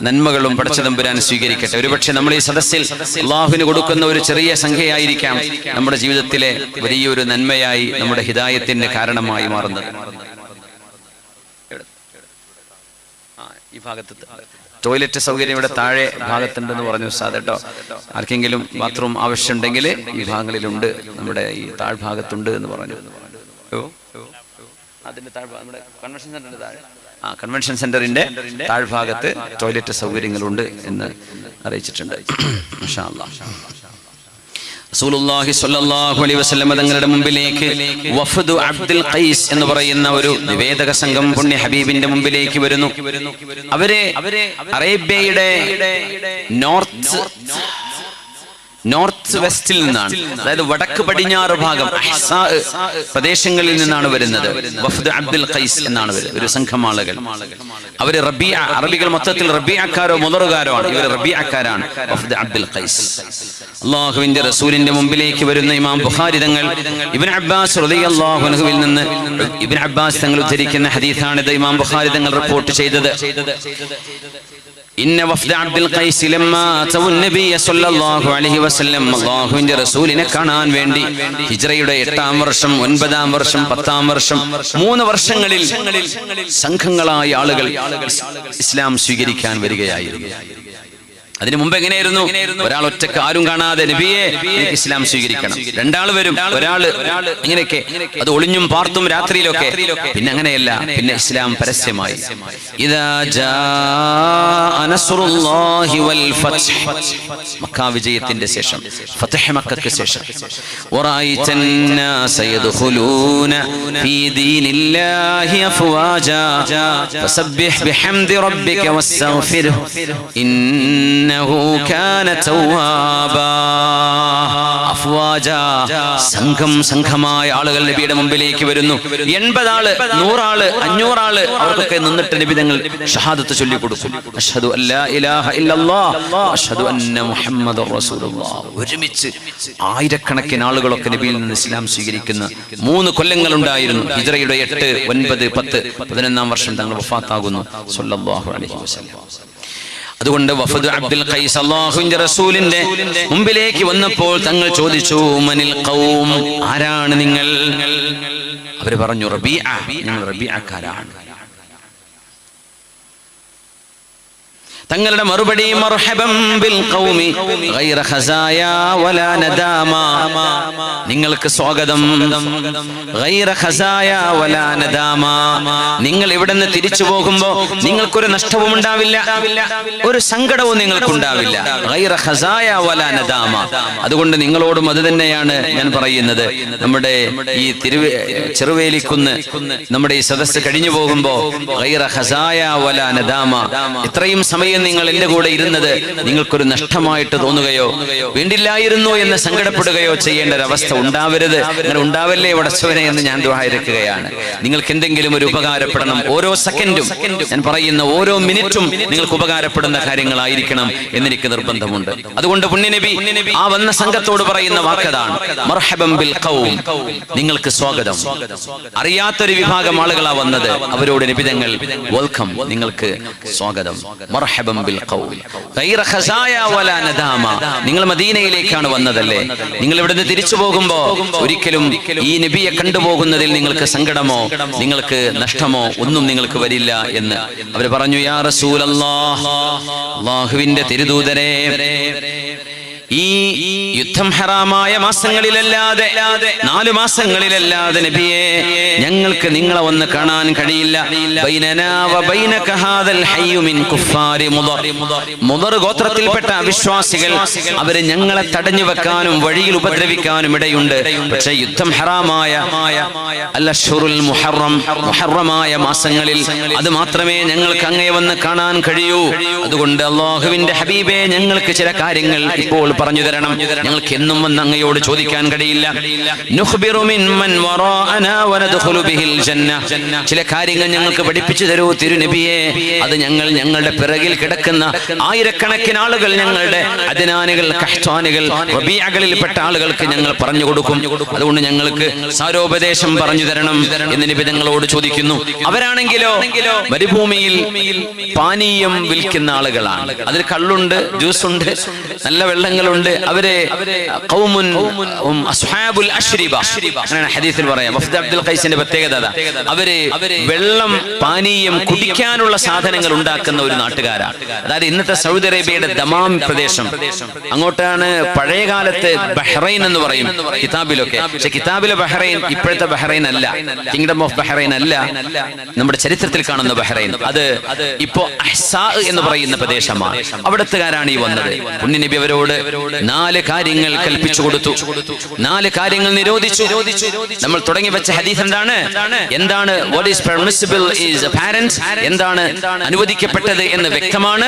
നന്മകളും പടച്ച തമ്പുരാൻ സ്വീകരിക്കട്ടെ. ഒരുപക്ഷെ നമ്മൾ ഈ സദസ്സിൽ അള്ളാഹുവിന് കൊടുക്കുന്ന ഒരു ചെറിയ സംഖ്യയായിരിക്കാം നമ്മുടെ ജീവിതത്തിലെ വലിയൊരു നന്മയായി, നമ്മുടെ ഹിദായത്തിന്റെ കാരണമായി മാറുന്നത്. ഈ ഭാഗത്ത് ടോയ്ലറ്റ് സൗകര്യം ഇവിടെ താഴെ ഭാഗത്തുണ്ടെന്ന് പറഞ്ഞു ഉസ്താദ് കേട്ടോ. ആർക്കെങ്കിലും ബാത്റൂം ആവശ്യമുണ്ടെങ്കിൽ ഈ ഭാഗങ്ങളിലുണ്ട്, നമ്മുടെ ഈ താഴ്ഭാഗത്തുണ്ട് എന്ന് പറഞ്ഞു. അതിന്റെ നമ്മുടെ കൺവെൻഷൻ സെന്ററിന്റെ താഴെ കൺവെൻഷൻ സെന്ററിന്റെ താഴ്ഭാഗത്ത് ടോയ്ലറ്റ് സൗകര്യങ്ങളുണ്ട് എന്ന് അറിയിച്ചിട്ടുണ്ട്. മാഷാ അല്ലാഹ്. റസൂലുള്ളാഹി സ്വല്ലല്ലാഹു അലൈഹി വസല്ലം തങ്ങളുടെ മുമ്പിലേക്ക് വഫദു അബ്ദുൽ ഖൈസ് എന്ന് പറയുന്ന ഒരു നിവേദക സംഘം പുണ്യ ഹബീബിന്റെ മുമ്പിലേക്ക് വരുന്നു. അവരെ അറേബ്യയുടെ നോർത്ത് വെസ്റ്റിൽ നിന്നാണ്, അതായത് വടക്ക് പടിഞ്ഞാറ് ഭാഗം പ്രദേശങ്ങളിൽ നിന്നാണ് വരുന്നത്. വഫദ് അബ്ദുൽ ഖൈസ് എന്നാണ് വരുന്നത്, ഒരു സംഘം ആളുകൾ. അവര് റബീഅ, അറബികൾ മൊത്തത്തിൽ റബീഅക്കാരോ മുദറുകാരോ ആണ്. ഇവർ റബീഅക്കാരാണ്, വഫദ് അബ്ദുൽ ഖൈസ്. അല്ലാഹുവിന്റെ റസൂലിന്റെ മുമ്പിലേക്ക് വരുന്ന ഇമാം ബുഖാരി തങ്ങൾ ഇബ്നു അബ്ബാസ് റളിയല്ലാഹു അൻഹുവിൽ നിന്ന് ഇബ്നു അബ്ബാസ് തങ്ങൾ ഉദ്ധരിക്കുന്ന ഹദീസാണിത്. ഇമാം ബുഖാരി തങ്ങൾ റിപ്പോർട്ട് ചെയ്തത്, ഇന്ന വഫദ അബ്ദുൽ ഖൈസ് ലമ്മാ തവ നബിയ സല്ലല്ലാഹു അലൈഹി വസല്ലം, അല്ലാഹുവിന്റെ റസൂലിനെ കാണാൻ വേണ്ടി ഹിജ്റയുടെ 8-ാം വർഷം, 9-ാം വർഷം, 10-ാം വർഷം, 3 വർഷങ്ങളിൽ സംഘങ്ങളായ ആളുകൾ ഇസ്ലാം സ്വീകരിക്കാൻ വരികയായിരുന്നു. അതിനു മുമ്പ് എങ്ങനെയായിരുന്നു? ഒരാൾ ഒറ്റക്ക് ആരും കാണാതെ നബിയെ എനിക്ക് ഇസ്ലാം സ്വീകരിക്കണം, 2 ആൾ വരും, ഒരാള് ഇങ്ങനെയൊക്കെ, അത് ഒളിഞ്ഞും പാർത്തും രാത്രിയിലൊക്കെ. പിന്നെ അങ്ങനെയല്ല, പിന്നെ ഇസ്ലാം പരസ്യമായി. ഇദാ ജാഅ നസ്റുല്ലാഹി വൽ ഫത്ഹ്, മക്ക വിജയത്തിന്റെ ശേഷം, ഫത്ഹ് മക്കക്ക് ശേഷം, വറഅയ്തൻ നാസ യദ്ഖുലൂന ഫീ ദീനില്ലാഹി അഫ്വാജാ ഫസബ്ബിഹ് ബിഹംദി റബ്ബിക വസ്തഗ്ഫിർഹു ഇന്നഹു കാന തവ്വാബാ. അഫ്വാജാ, സംഘമായ ആളുകൾ നബിയുടെ മുമ്പിലേക്ക് വരുന്നു. 80 ആള്, 100 ആള്, 500 ആള്, അവർക്കൊക്കെ നിന്നിട്ട് നബി തങ്ങൾ ഷഹാദത്ത് ചൊല്ലി കൊടുക്കും. അഷ്ഹദു അല്ലാ ഇലാഹ ഇല്ലല്ലാഹ് അഷ്ഹദു അന്ന മുഹമ്മദുർ റസൂലുള്ളാഹ്. ഒരുമിച്ച് ആയിരക്കണക്കിന് ആളുകളൊക്കെ നബിയിൽ നിന്ന് ഇസ്ലാം സ്വീകരിക്കുന്ന 3 കൊല്ലങ്ങൾ ഉണ്ടായിരുന്നു. ഹിജ്റയുടെ 8, 9, 10, 11-ാം വർഷം തങ്ങൾ വഫാത്താകുന്നു സ്വല്ലല്ലാഹു അലൈഹി വസല്ലം. അതുകൊണ്ട് വഫദ് അബ്ദുൽ ഖൈസ് അല്ലാഹുവിന്റെ റസൂലിന്റെ മുമ്പിലേക്ക് വന്നപ്പോൾ തങ്ങൾ ചോദിച്ചു, മനിൽ ഖൗം, ആരാണ് നിങ്ങൾ? അവർ പറഞ്ഞു, റബീഅ, ഞങ്ങൾ റബീഅക്കാരാണ്. തങ്ങളുടെ മറുപടി, മർഹബൻ ബിൽ ഖൗമി ഗൈറ ഖസായാ വലാ നദാമ, നിങ്ങൾക്ക് സ്വാഗതം. ഗൈറ ഖസായാ വലാ നദാമ, നിങ്ങൾ ഇവിടെ നിന്ന് തിരിച്ചു പോകുമ്പോൾ നിങ്ങൾക്കൊരു നഷ്ടവും ഉണ്ടാവില്ല, ഒരു സങ്കടവും നിങ്ങൾക്കുണ്ടാവില്ല. ഗൈറ ഖസായാ വലാ നദാമ. അതുകൊണ്ട് നിങ്ങളോടും അത് തന്നെയാണ് ഞാൻ പറയുന്നത്. നമ്മുടെ ഈ ചെറുവേലിക്കുന്ന് നമ്മുടെ ഈ സദസ്സ് കഴിഞ്ഞു പോകുമ്പോൾ ഗൈറ ഖസായാ വലാ നദാമ, ഇത്രയും സമയം നിങ്ങൾ എന്റെ കൂടെ ഇരുന്നത് നിങ്ങൾക്കൊരു നഷ്ടമായിട്ട് തോന്നുകയോ വേണ്ടില്ലായിരുന്നു എന്ന് സങ്കടപ്പെടുകയോ ചെയ്യേണ്ട ഒരവസ്ഥ ഉണ്ടാവരുത്. അങ്ങനെ ഉണ്ടാവല്ലേ വടച്ചവനെ എന്ന് ഞാൻ ദുആ ഇറക്കുകയാണ്. നിങ്ങൾക്ക് എന്തെങ്കിലും ഒരു ഉപകാരപ്പെടണം, ഓരോ സെക്കൻഡും, ഞാൻ പറയുന്ന ഓരോ മിനിറ്റും നിങ്ങൾക്ക് ഉപകാരപ്പെടുന്ന കാര്യങ്ങളായിരിക്കണം എന്നെനിക്ക് നിർബന്ധമുണ്ട്. അതുകൊണ്ട് പുണ്യനബി ആ വന്ന സംഘത്തോട് പറയുന്ന വാക്കതാണ്, മർഹബൻ ബിൽ ഖൗം, നിങ്ങൾക്ക് സ്വാഗതം. അറിയാത്തൊരു വിഭാഗം ആളുകളാ വന്നത്, അവരോട് നബി തങ്ങൾ വെൽക്കം, നിങ്ങൾക്ക് സ്വാഗതം. മർഹബൻ ബിൽ ഖൗം ഗൈറ ഖസായാ വലാ നദാമ, നിങ്ങൾ മദീനയിലേക്കാണ് വന്നതല്ലേ, നിങ്ങൾ ഇവിടുന്ന് തിരിച്ചു പോകുമ്പോ ഒരിക്കലും ഈ നബിയെ കണ്ടുപോകുന്നതിൽ നിങ്ങൾക്ക് സങ്കടമോ നിങ്ങൾക്ക് നഷ്ടമോ ഒന്നും നിങ്ങൾക്ക് വരില്ല എന്ന് അവർ പറഞ്ഞു. യാ റസൂലല്ലാഹ്, അല്ലാഹുവിന്റെ തിരുദൂതരേ, ഈ യുദ്ധം ഹറാമായ മാസങ്ങളിലല്ലാതെ, 4 മാസങ്ങളിലല്ലാതെ നബിയെ ഞങ്ങൾക്ക് നിങ്ങളെ ഒന്ന് കാണാൻ കഴിയില്ല. ബൈനനാ വ ബൈനക ഹാദൽ ഹയ്യു മിൻ കുഫാരി മുദർ, മുദർ ഗോത്രത്തിൽപ്പെട്ട അവിശ്വാസികൾ അവര് ഞങ്ങളെ തടഞ്ഞു വെക്കാനും വഴിയിൽ ഉപദ്രവിക്കാനും ഇടയുണ്ട്. പക്ഷേ യുദ്ധം ഹറാമായ അൽ-അശ്ഹുറുൽ മുഹറം, മുഹറമായ മാസങ്ങളിൽ അത് മാത്രമേ ഞങ്ങൾക്ക് അങ്ങേ വന്ന് കാണാൻ കഴിയൂ. അതുകൊണ്ട് അല്ലാഹുവിന്റെ ഹബീബേ, ഞങ്ങൾക്ക് ചില കാര്യങ്ങൾ ഇപ്പോൾ പറഞ്ഞു തരണം. ഞങ്ങൾക്ക് എന്നും വന്ന് അങ്ങയോട് ചോദിക്കാൻ കഴിയില്ല. നുഖ്ബിറു മിമ്മൻ വറാഅനാ വനദ്ഖുലു ബിഹിൽ ജന്ന. ചില കാര്യങ്ങൾ ഞങ്ങൾക്ക് പഠിപ്പിച്ചു തരൂ തിരുനബിയെ. അത് ഞങ്ങളുടെ പിറകിൽ കിടക്കുന്ന ആയിരക്കണക്കിന് ആളുകൾ, ഞങ്ങളുടെ അദ്നാനികൾ, കഹ്താനികൾ, റബീഅകളിൽപ്പെട്ട ആളുകൾക്ക് ഞങ്ങൾ പറഞ്ഞു കൊടുക്കും. അതുകൊണ്ട് ഞങ്ങൾക്ക് സാരോപദേശം പറഞ്ഞു തരണം എന്ന് നബി തങ്ങളോട് ചോദിക്കുന്നു. അവരാണെങ്കിലോ മരുഭൂമിയിൽ പാനീയം വിൽക്കുന്ന ആളുകളാണ്. അതിൽ കള്ളുണ്ട്, ജ്യൂസുണ്ട്, നല്ല വെള്ളങ്ങളുണ്ട്. അവരെ ഖൗമുൻ അസ്ഹാബുൽ അശ്രിബ എന്നാണ് ഹദീസിൽ പറയാം. വഫ്ദ് അബ്ദുൽ ഖൈസിന്റെ പ്രത്യേകത അവര് വെള്ളം, പാനീയം, കുടിക്കാനുള്ള സാധനങ്ങൾ ഉണ്ടാക്കുന്ന ഒരു നാട്ടുകാരാണ്. അതായത് ഇന്നത്തെ സൗദി അറേബ്യയുടെ ദമാം പ്രദേശം, അങ്ങോട്ടാണ് പഴയ കാലത്ത് ബഹ്റൈൻ എന്ന് പറയും കിതാബിലൊക്കെ. പക്ഷെ കിതാബിലെ ബഹ്റൈൻ ഇപ്പോഴത്തെ ബഹ്റൈൻ അല്ല, കിങ്ഡം ഓഫ് ബഹ്റൈൻ അല്ല, നമ്മുടെ ചരിത്രത്തിൽ കാണുന്ന ബഹ്റൈൻ. അത് ഇപ്പോ അഹ്സാ എന്ന് പറയുന്ന പ്രദേശമാണ്. അവിടത്തുകാരാണ് ഈ വന്നത്. പുണ്യനബി അവരോട് 4 കാര്യങ്ങൾ കൽപ്പിച്ചു കൊടുത്തു, 4 കാര്യങ്ങൾ നിരോധിച്ചു. നമ്മൾ തുടങ്ങി വെച്ച ഹദീസ് എന്താണ് what is permissible is apparent, എന്താണ് അനുവദിക്കപ്പെട്ടത് എന്ന് വ്യക്തമാണ്,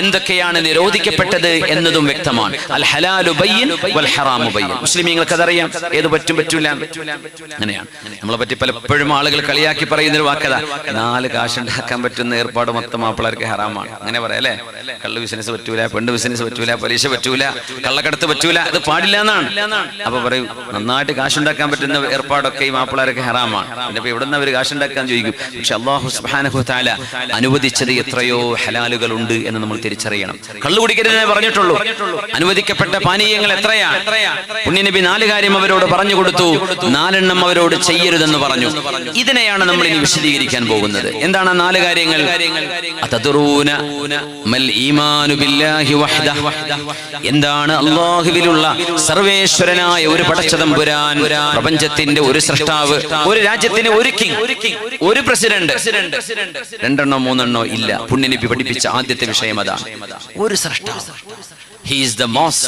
എന്തൊക്കെയാണ് നിരോധിക്കപ്പെട്ടത് എന്നതും വ്യക്തമാണ്. അൽ ഹലാലു ബയ്യിൻ വൽ ഹറാമു ബയ്യിൻ. മുസ്ലിമീങ്ങൾക്ക് അതറിയാം, ഏത് പറ്റും പറ്റൂല. അങ്ങനെയാണ് നമ്മളെ പറ്റി പലപ്പോഴും ആളുകൾ കളിയാക്കി പറയുന്ന ഒരു വാക്കതാ, 4 കാശുണ്ടാക്കാൻ പറ്റുന്ന ഏർപ്പാട് മൊത്തം മാപ്പിളർക്ക് ഹറാമാണ്. അങ്ങനെ പറയാം അല്ലെ. കള്ള് ബിസിനസ് പറ്റൂല, പെണ്ണ് ബിസിനസ് പറ്റൂല, പലിശ പറ്റൂല, കള്ളക്കടത്ത് പറ്റൂല, അത് പാടില്ല എന്നാണ്. അപ്പൊ പറയും നന്നായിട്ട് കാശുണ്ടാക്കാൻ പറ്റുന്ന ഏർപ്പാടൊക്കെ ഈ മാപ്പിളർക്ക് ഹറാമാണ്. പിന്നെ എവിടെ നിന്ന് അവർ കാശുണ്ടാക്കാൻ ചോദിക്കും. പക്ഷെ അല്ലാഹു സുബ്ഹാനഹു വ തആല അനുവദിച്ചത് എത്രയോ ഹലാലുകൾ ഉണ്ട് എന്ന് നമ്മൾ തിരിച്ചറിയണം. കള്ളു കുടിക്കരുതെന്നേ പറഞ്ഞിട്ടുള്ളൂ. അനുവദിക്കപ്പെട്ട പാനീയങ്ങൾ എത്രയാണ്? പുണ്യനബി 4 കാര്യം അവരോട് പറഞ്ഞു കൊടുത്തു, 4 എണ്ണം അവരോട് ചെയ്യരുതെന്ന് പറഞ്ഞു. ഇതിനെയാണ് നമ്മൾ ഇനി വിശദീകരിക്കാൻ പോകുന്നത്. എന്താണ് 4 കാര്യങ്ങൾ? അതദറൂന മൽ ഈമാനു ബില്ലാഹി വഹ്ദഹ. എന്താണ് അല്ലാഹുവിലുള്ള സർവേശ്വരനായ ഒരു പടച്ചതമ്പുരാൻ, പ്രപഞ്ചത്തിന്റെ ഒരു സൃഷ്ടാവ്, ഒരു രാജ്യത്തിന് ഒരു കിങ്, ഒരു പ്രസിഡന്റ്, 2 എണ്ണോ 3 എണ്ണോ ഇല്ല. പുണ്യനബി പഠിപ്പിച്ച ആദ്യത്തെ വിഷയം അതാണ്. ഒരു സൃഷ്ടാവ്. He is the most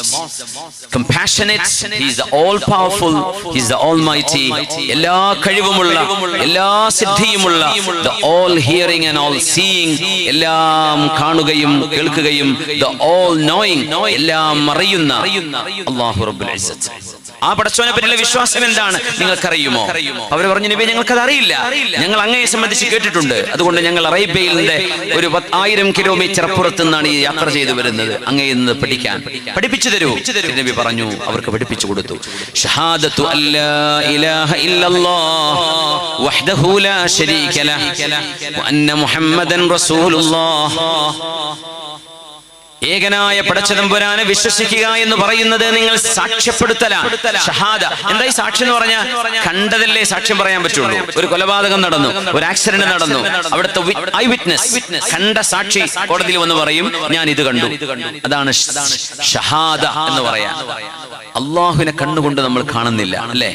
compassionate, he is the all powerful, he is the almighty. എല്ലാ കഴിവുമുള്ള, എല്ലാ സിദ്ധിയുമുള്ള, the all hearing and all seeing, എല്ലാം കാണുകയും കേൾക്കുകയും, the all knowing, എല്ലാം അറിയുന്ന അല്ലാഹു റബ്ബുൽ ഇസ്സത്ത്. ആ പടച്ചവനെ പറ്റിയുള്ള വിശ്വാസം എന്താണ് നിങ്ങൾക്കറിയുമോ? അവർ പറഞ്ഞു, നബി ഞങ്ങൾക്കത് അറിയില്ല, ഞങ്ങൾ അങ്ങയെ സംബന്ധിച്ച് കേട്ടിട്ടുണ്ട്, അതുകൊണ്ട് ഞങ്ങൾ അറേബ്യയിലെ ഒരു 1000 കിലോമീറ്റർ അപ്പുറത്തു നിന്നാണ് ഈ യാത്ര ചെയ്തു വരുന്നത്, അങ്ങയിൽ നിന്ന് പഠിപ്പിച്ചു തരൂ. നബി പറഞ്ഞു, അവർക്ക് പഠിപ്പിച്ചു കൊടുത്തു. ഷഹാദത്തു അല്ലാ ഇലാഹ ഇല്ലല്ലാഹ് വഹ്ദഹു ലാ ശരീക ലഹു വ അന്ന മുഹമ്മദൻ റസൂലുള്ളാഹ്. ഏകനായ പടച്ചതമ്പുരാനെ വിശ്വസിക്കുക എന്ന് പറയുന്നത് നിങ്ങൾ സാക്ഷ്യപ്പെടുത്തലാണ്. ഷഹാദ എന്തായി? സാക്ഷ്യം എന്ന് പറഞ്ഞാൽ കണ്ടതല്ലേ സാക്ഷ്യം പറയാൻ പറ്റുള്ളൂ. ഒരു കൊലപാതകം നടന്നു, ഒരു ആക്സിഡന്റ് നടന്നു, അവിടുത്തെ ഐ വിറ്റ്നസ്, കണ്ട സാക്ഷി കോടതിയിൽ വന്ന് പറയും, ഞാൻ ഇത് കണ്ടു. അതാണ് ഷഹാദ എന്ന് പറയാൻ. അള്ളാഹുവിനെ കണ്ണുകൊണ്ട് നമ്മൾ കാണുന്നില്ല അല്ലേ?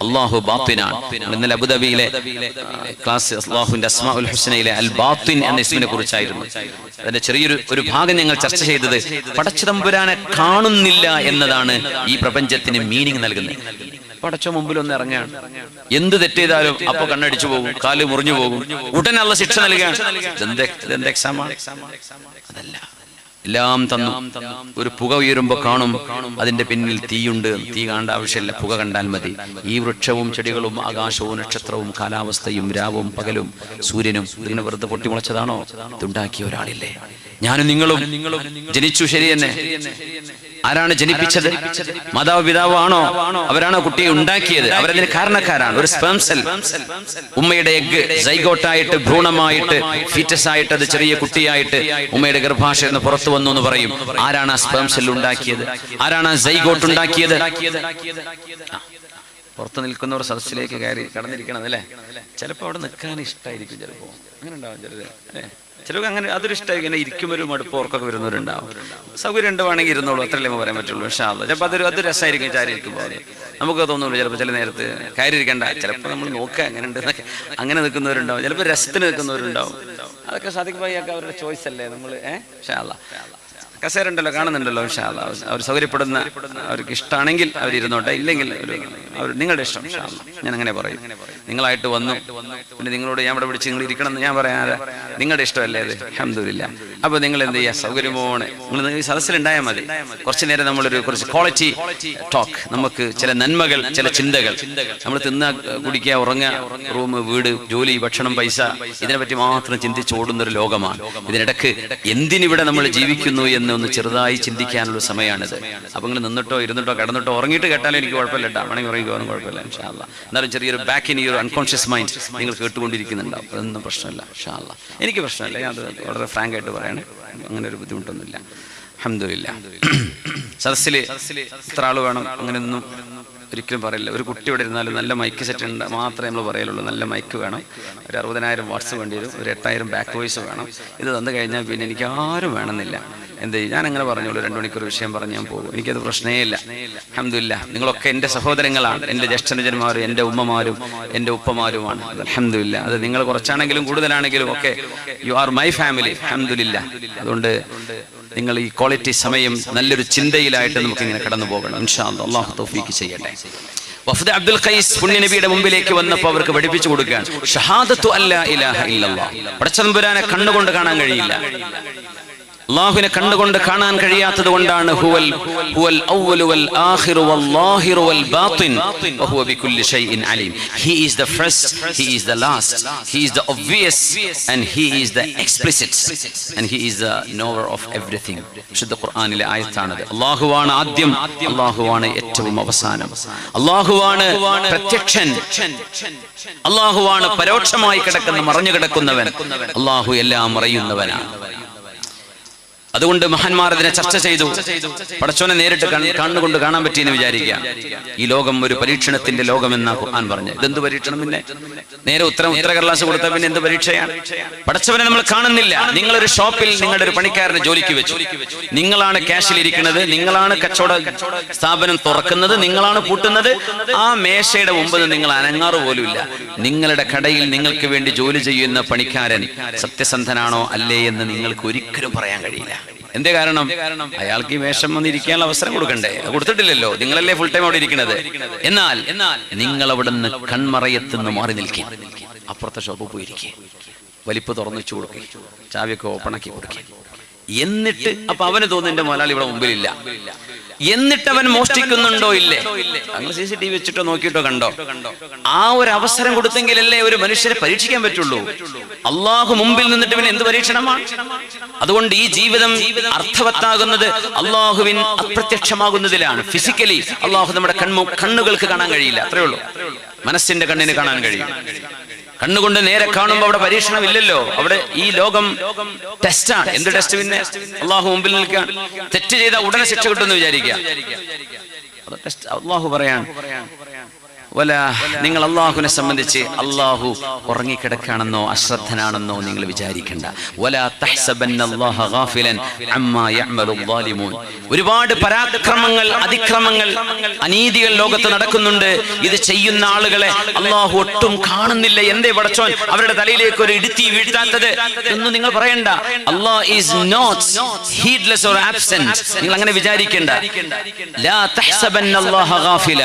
അള്ളാഹു ബാത്തിനാണ്. ഇന്നലെ അബുദാബിയിലെ ക്ലാസ് അള്ളാഹുവിന്റെ അസ്മാഉൽ ഹുസ്നയിലെ അൽ ബാത്തിൻ എന്ന ഇസ്മിനെ കുറിച്ചായിരുന്നു. അതിന്റെ ചെറിയൊരു ഭാഗം ഞങ്ങൾ ചർച്ച ചെയ്തത് പടച്ചതമ്പുരാനെ കാണുന്നില്ല എന്നതാണ് ഈ പ്രപഞ്ചത്തിന് മീനിങ് നൽകുന്നത്. പടച്ച മുമ്പിലൊന്ന് ഇറങ്ങാണ്, എന്ത് തെറ്റ് ചെയ്താലും അപ്പൊ കണ്ണടിച്ചു പോകും, കാല് മുറിഞ്ഞു പോകും, ഉടനെ അള്ള ശിക്ഷ നൽകാൻ. ഇതെന്ത് എക്സാമാണ്? അതല്ല, എല്ലാം തന്നു. ഒരു പുക ഉയരുമ്പോ കാണും അതിന്റെ പിന്നിൽ തീയുണ്ട്. തീ കാണേണ്ട ആവശ്യമില്ല, പുക കണ്ടാൽ മതി. ഈ വൃക്ഷവും ചെടികളും ആകാശവും നക്ഷത്രവും കാലാവസ്ഥയും രാവും പകലും സൂര്യനും ഇതിനെ വെറുതെ പൊട്ടിമുളച്ചതാണോ? ഇതുണ്ടാക്കിയ ഒരാളില്ലേ? ഞാനും നിങ്ങളും ജനിച്ചു, ശരി തന്നെ. ആരാണ് ജനിപ്പിച്ചത്? മാതാവ് പിതാവ് ആണോ? അവരാണോ കുട്ടിയെ ഉണ്ടാക്കിയത്? അവരതിന് കാരണക്കാരാണ്. ഒരു സ്പേം സെൽ, ഉമ്മയുടെ എഗ് സൈഗോട്ടായിട്ട്, ഭ്രൂണമായിട്ട്, ഫീറ്റസ് ആയിട്ട്, അത് ചെറിയ കുട്ടിയായിട്ട് ഉമ്മയുടെ ഗർഭാശയത്തിൽ നിന്ന് പുറത്തു വന്നു എന്ന് പറയും. ആരാണ് ആ സ്പേം സെൽ ഉണ്ടാക്കിയത്? ആരാണ് ആ സൈഗോട്ട് ഉണ്ടാക്കിയത്? പുറത്ത് നിൽക്കുന്നവർ സദസ്സിലേക്ക് കടന്നിരിക്കണം അല്ലേ? ചിലപ്പോൾ അവിടെ നിൽക്കാൻ ഇഷ്ടമായിരിക്കും, ചിലപ്പോൾ അങ്ങനെ ഉണ്ടാവും ചിലര് അല്ലേ? ചിലർക്ക് അങ്ങനെ അതൊരു ഇഷ്ടമായി, ഇങ്ങനെ ഇരിക്കുമ്പോൾ മടുപ്പ് ഓർക്കൊക്കെ വരുന്നവരുണ്ടാവും. സൗകര്യം ഉണ്ടാവുകയാണെങ്കിൽ ഇരുന്നോളൂ, അത്രയല്ലേ പറയാൻ പറ്റുള്ളൂ. ഇൻഷാ അല്ലാഹ് ചിലപ്പോൾ അത് രസമായിരിക്കും ചാരിയിരിക്കുമ്പോൾ. നമുക്ക് തോന്നുള്ളൂ ചിലപ്പോൾ ചില നേരത്ത് കയറിയിരിക്കണ്ട, ചിലപ്പോൾ നമ്മൾ നോക്കുക അങ്ങനെ ഉണ്ട് എന്നൊക്കെ, അങ്ങനെ നിൽക്കുന്നവരുണ്ടാവും. ചിലപ്പോൾ രസത്തിന് നിൽക്കുന്നവരുണ്ടാവും. അതൊക്കെ സാദിഖ് ഭായിയൊക്കെ അവരുടെ ചോയ്സ് അല്ലേ? നമ്മൾ ഇൻഷാ അല്ലാഹ് കസേര ഉണ്ടല്ലോ, കാണുന്നുണ്ടല്ലോ. ഇൻഷാ അല്ലാഹ് അവർ സൗകര്യപ്പെടുന്ന, അവർക്ക് ഇഷ്ടമാണെങ്കിൽ അവരിരുന്നോട്ടെ, ഇല്ലെങ്കിൽ അവർ നിങ്ങളുടെ ഇഷ്ടം. ഇൻഷാ അല്ലാഹ് ഞാൻ അങ്ങനെ പറയും. നിങ്ങളായിട്ട് വന്നു, പിന്നെ നിങ്ങളോട് ഞാൻ ഇവിടെ വിളിച്ച് നിങ്ങൾ ഇരിക്കണം എന്ന് ഞാൻ പറയാതെ നിങ്ങളുടെ ഇഷ്ടമല്ലേ അത്? അൽഹംദുലില്ലാഹ്. അപ്പോൾ നിങ്ങൾ എന്ത് ചെയ്യുക, സൗകര്യമോടെ നിങ്ങൾ ഈ സദസ്സിലുണ്ടായാൽ മതി. കുറച്ച് നേരം കുറച്ച് ക്വാളിറ്റി ടോക്ക്, നമുക്ക് ചില നന്മകൾ, ചില ചിന്തകൾ, നമ്മൾ തിന്നുക, കുടിക്കുക, ഉറങ്ങുക, റൂം, വീട്, ജോലി, ഭക്ഷണം, പൈസ, ഇതിനെപ്പറ്റി മാത്രം ചിന്തിച്ച് ഓടുന്നൊരു ലോകമാണ്. ഇതിനിടക്ക് എന്തിനിവിടെ നമ്മൾ ജീവിക്കുന്നു എന്ന് ഒന്ന് ചെറുതായി ചിന്തിക്കാനുള്ള സമയമാണിത്. അപ്പോൾ നിങ്ങൾ നിന്നിട്ടോ ഇരുന്നിട്ടോ കിടന്നിട്ടോ ഉറങ്ങിയിട്ട് കേട്ടാലും എനിക്ക് കുഴപ്പമില്ല കേട്ടോ, വേണമെങ്കിൽ ഉറങ്ങി പോകാനും കുഴപ്പമില്ല ഇൻഷാ അല്ലാഹ്. എന്നാലും ചെറിയൊരു back in your unconscious mind നിങ്ങൾ കേട്ടുകൊണ്ടിരിക്കുന്നുണ്ടാവും. അതൊന്നും പ്രശ്നമില്ല ഇൻഷാ അല്ലാഹ്. എനിക്ക് പ്രശ്നമില്ല, ഞാൻ അത് വളരെ ഫ്രാങ്ക് ആയിട്ട് പറയണേ, അങ്ങനെ ഒരു ബുദ്ധിമുട്ടൊന്നുമില്ല. അൽഹംദുലില്ലാഹ്. സദസ്സിൽ ഇത്ര ആൾ വേണം അങ്ങനെയൊന്നും ഒരിക്കലും പറയില്ല. ഒരു കുട്ടി ഇവിടെ ഇരുന്നാലും നല്ല മൈക്ക് സെറ്റ് ഉണ്ട് മാത്രമേ നമ്മൾ പറയുള്ളൂ. നല്ല മൈക്ക് വേണം, ഒരു 60,000 വാട്ട്സ് വേണ്ടി വരും, ഒരു 8,000 ബാക്ക് വോയിസ് വേണം. ഇത് തന്നു കഴിഞ്ഞാൽ പിന്നെ എനിക്ക് ആരും വേണമെന്നില്ല. എന്ത് ചെയ്യും, ഞാൻ അങ്ങനെ പറഞ്ഞോളൂ, 2 മണിക്കൂർ വിഷയം പറഞ്ഞ് ഞാൻ പോകും, എനിക്കത് പ്രശ്നമേ ഇല്ല. അൽഹംദുലില്ലാഹ്. നിങ്ങളൊക്കെ എൻ്റെ സഹോദരങ്ങളാണ്, എൻ്റെ ജ്യേഷ്ഠനുജന്മാരും എൻ്റെ ഉമ്മമാരും എൻ്റെ ഉപ്പമാരുമാണ്. അൽഹംദുലില്ലാഹ്. അത് നിങ്ങൾ കുറച്ചാണെങ്കിലും കൂടുതലാണെങ്കിലും ഒക്കെ യു ആർ മൈ ഫാമിലി. അൽഹംദുലില്ലാഹ്. അതുകൊണ്ട് നിങ്ങൾ ഈ ക്വാളിറ്റി സമയം നല്ലൊരു ചിന്തയിലായിട്ട് നമുക്ക് ഇങ്ങനെ കടന്നു പോകണം ഇൻഷാ അല്ലാഹ്. അല്ലാഹു തൗഫീഖ് ചെയ്യട്ടെ. വഫദ് അബ്ദുൽ ഖൈസ് പുണ്യനബിയുടെ മുമ്പിലേക്ക് വന്നപ്പോൾ അവർക്ക് പഠിപ്പിച്ചു കൊടുക്കുകയാണ് ഷഹാദത്തു അല്ലാ ഇലാഹ ഇല്ലല്ലാഹ്. പടച്ചതമ്പുരാനെ കണ്ണുകൊണ്ട് കാണാൻ കഴിയില്ല, അല്ലാഹുവിനെ കണ്ടുകൊണ്ട് കാണാൻ കഴിയാത്തത് കൊണ്ടാണ് ഹുവൽ അവ്വലു വൽ ആഖിറു വൽ ലാഹിറു വൽ ബാത്തിൻ വഹുവ ബികുല്ലി ഷൈഇൻ അലീം. He is the first, he is the last, he is the obvious and he is the explicit and he is the knower of everything. വിശുദ്ധ ഖുർആനിലെ ആയത്താണത്. അല്ലാഹുവാണ് ആദ്യം, അല്ലാഹുവാണ് ഏറ്റവും അവസാനം, അല്ലാഹുവാണ് പ്രത്യക്ഷൻ, അല്ലാഹുവാണ് പരോക്ഷമായി കിടക്കുന്ന മറഞ്ഞു കിടക്കുന്നവൻ, അല്ലാഹു എല്ലാം അറിയുന്നവനാണ്. അതുകൊണ്ട് മഹാന്മാർ അതിനെ ചർച്ച ചെയ്തു. പടച്ചോനെ നേരിട്ട് കണ്ണുകൊണ്ട് കാണാൻ പറ്റിയെന്ന് വിചാരിക്കുക. ഈ ലോകം ഒരു പരീക്ഷണത്തിന്റെ ലോകമെന്നാ ഖുർആൻ പറഞ്ഞു. ഇതെന്ത് പരീക്ഷണം? പിന്നെ നേരെ ഉത്തര കടലാസ് കൊടുത്താൽ പിന്നെ എന്ത് പരീക്ഷയാണ്? പടച്ചവനെ നമ്മൾ കാണുന്നില്ല. നിങ്ങളൊരു ഷോപ്പിൽ നിങ്ങളുടെ ഒരു പണിക്കാരനെ ജോലിക്ക് വെച്ചു, നിങ്ങളാണ് ക്യാഷിലിരിക്കുന്നത്, നിങ്ങളാണ് കച്ചവട സ്ഥാപനം തുറക്കുന്നത്, നിങ്ങളാണ് പൂട്ടുന്നത്. ആ മേശയുടെ മുമ്പ് നിങ്ങൾ അനങ്ങാറ് പോലുമില്ല. നിങ്ങളുടെ കടയിൽ നിങ്ങൾക്ക് വേണ്ടി ജോലി ചെയ്യുന്ന പണിക്കാരൻ സത്യസന്ധനാണോ അല്ലേ എന്ന് നിങ്ങൾക്ക് ഒരിക്കലും പറയാൻ കഴിയില്ല. എന്തേ കാരണം? അയാൾക്ക് ഈ വേഷം വന്നിരിക്കാനുള്ള അവസരം കൊടുക്കണ്ടേ? കൊടുത്തിട്ടില്ലല്ലോ. നിങ്ങളല്ലേ ഫുൾ ടൈം അവിടെ ഇരിക്കുന്നത്. എന്നാൽ നിങ്ങൾ അവിടെ നിന്ന് കൺമറയത്തുനിന്ന് മാറി നിൽക്കുക, അപ്പുറത്തെ ഷോപ്പ് പോയിരിക്കുക, വലിപ്പ് തുറന്നു വെച്ചു കൊടുക്കുക, ചാവിയൊക്കെ ഓപ്പണാക്കി കൊടുക്കുക. എന്നിട്ട് അപ്പൊ അവന് തോന്നുന്നു എന്റെ മുതലാളി ഇവിടെ മുമ്പിലില്ല. എന്നിട്ട് അവൻ മോഷ്ടിക്കുന്നുണ്ടോ ഇല്ലേ? അങ്ങനെ CCTV വെച്ചിട്ടോ നോക്കിയിട്ടോ കണ്ടോ? ആ ഒരു അവസരം കൊടുത്തെങ്കിലല്ലേ ഒരു മനുഷ്യരെ പരീക്ഷിക്കാൻ പറ്റുള്ളൂ. അള്ളാഹു മുമ്പിൽ നിന്നിട്ട് പിന്നെ എന്ത് പരീക്ഷണമാണ്? അതുകൊണ്ട് ഈ ജീവിതം അർത്ഥവത്താകുന്നത് അള്ളാഹുവിൻ അപ്രത്യക്ഷമാകുന്നതിലാണ്. ഫിസിക്കലി അള്ളാഹു നമ്മുടെ കണ്ണുകൾക്ക് കാണാൻ കഴിയില്ല, അത്രേ ഉള്ളൂ. മനസ്സിന്റെ കണ്ണിന് കാണാൻ കഴിയും. കണ്ണുകൊണ്ട് നേരെ കാണുമ്പോൾ അവിടെ പരീക്ഷണം ഇല്ലല്ലോ. അവിടെ ഈ ലോകം ടെസ്റ്റാണ്. എന്ത് ടെസ്റ്റ്? പിന്നെ അള്ളാഹു മുമ്പിൽ നിൽക്കാൻ തെറ്റ് ചെയ്താൽ ഉടനെ ശിക്ഷ കിട്ടുമെന്ന് വിചാരിക്കുക. അള്ളാഹു പറയാൻ നിങ്ങൾ അള്ളാഹുവിനെ സംബന്ധിച്ച് അള്ളാഹു ഉറങ്ങിക്കിടക്കാണെന്നോ അശ്രദ്ധനാണെന്നോ നിങ്ങൾ വിചാരിക്കണ്ട. ഒരുപാട് പരാക്രമങ്ങൾ, അതിക്രമങ്ങൾ, അനീതികൾ ലോകത്ത് നടക്കുന്നുണ്ട്. ഇത് ചെയ്യുന്ന ആളുകളെ അള്ളാഹു ഒട്ടും കാണുന്നില്ല. എന്തേ പടച്ചോൻ അവരുടെ തലയിലേക്ക് ഒരു ഇടുത്തി വീഴ്ത്താത്തത് ഒന്നും നിങ്ങൾ പറയണ്ട. Allah is not heedless or absent. നിങ്ങൾ അങ്ങനെ വിചാരിക്കണ്ട. ലാ തഹ്സബന്ന അല്ലാഹ ഗാഫില.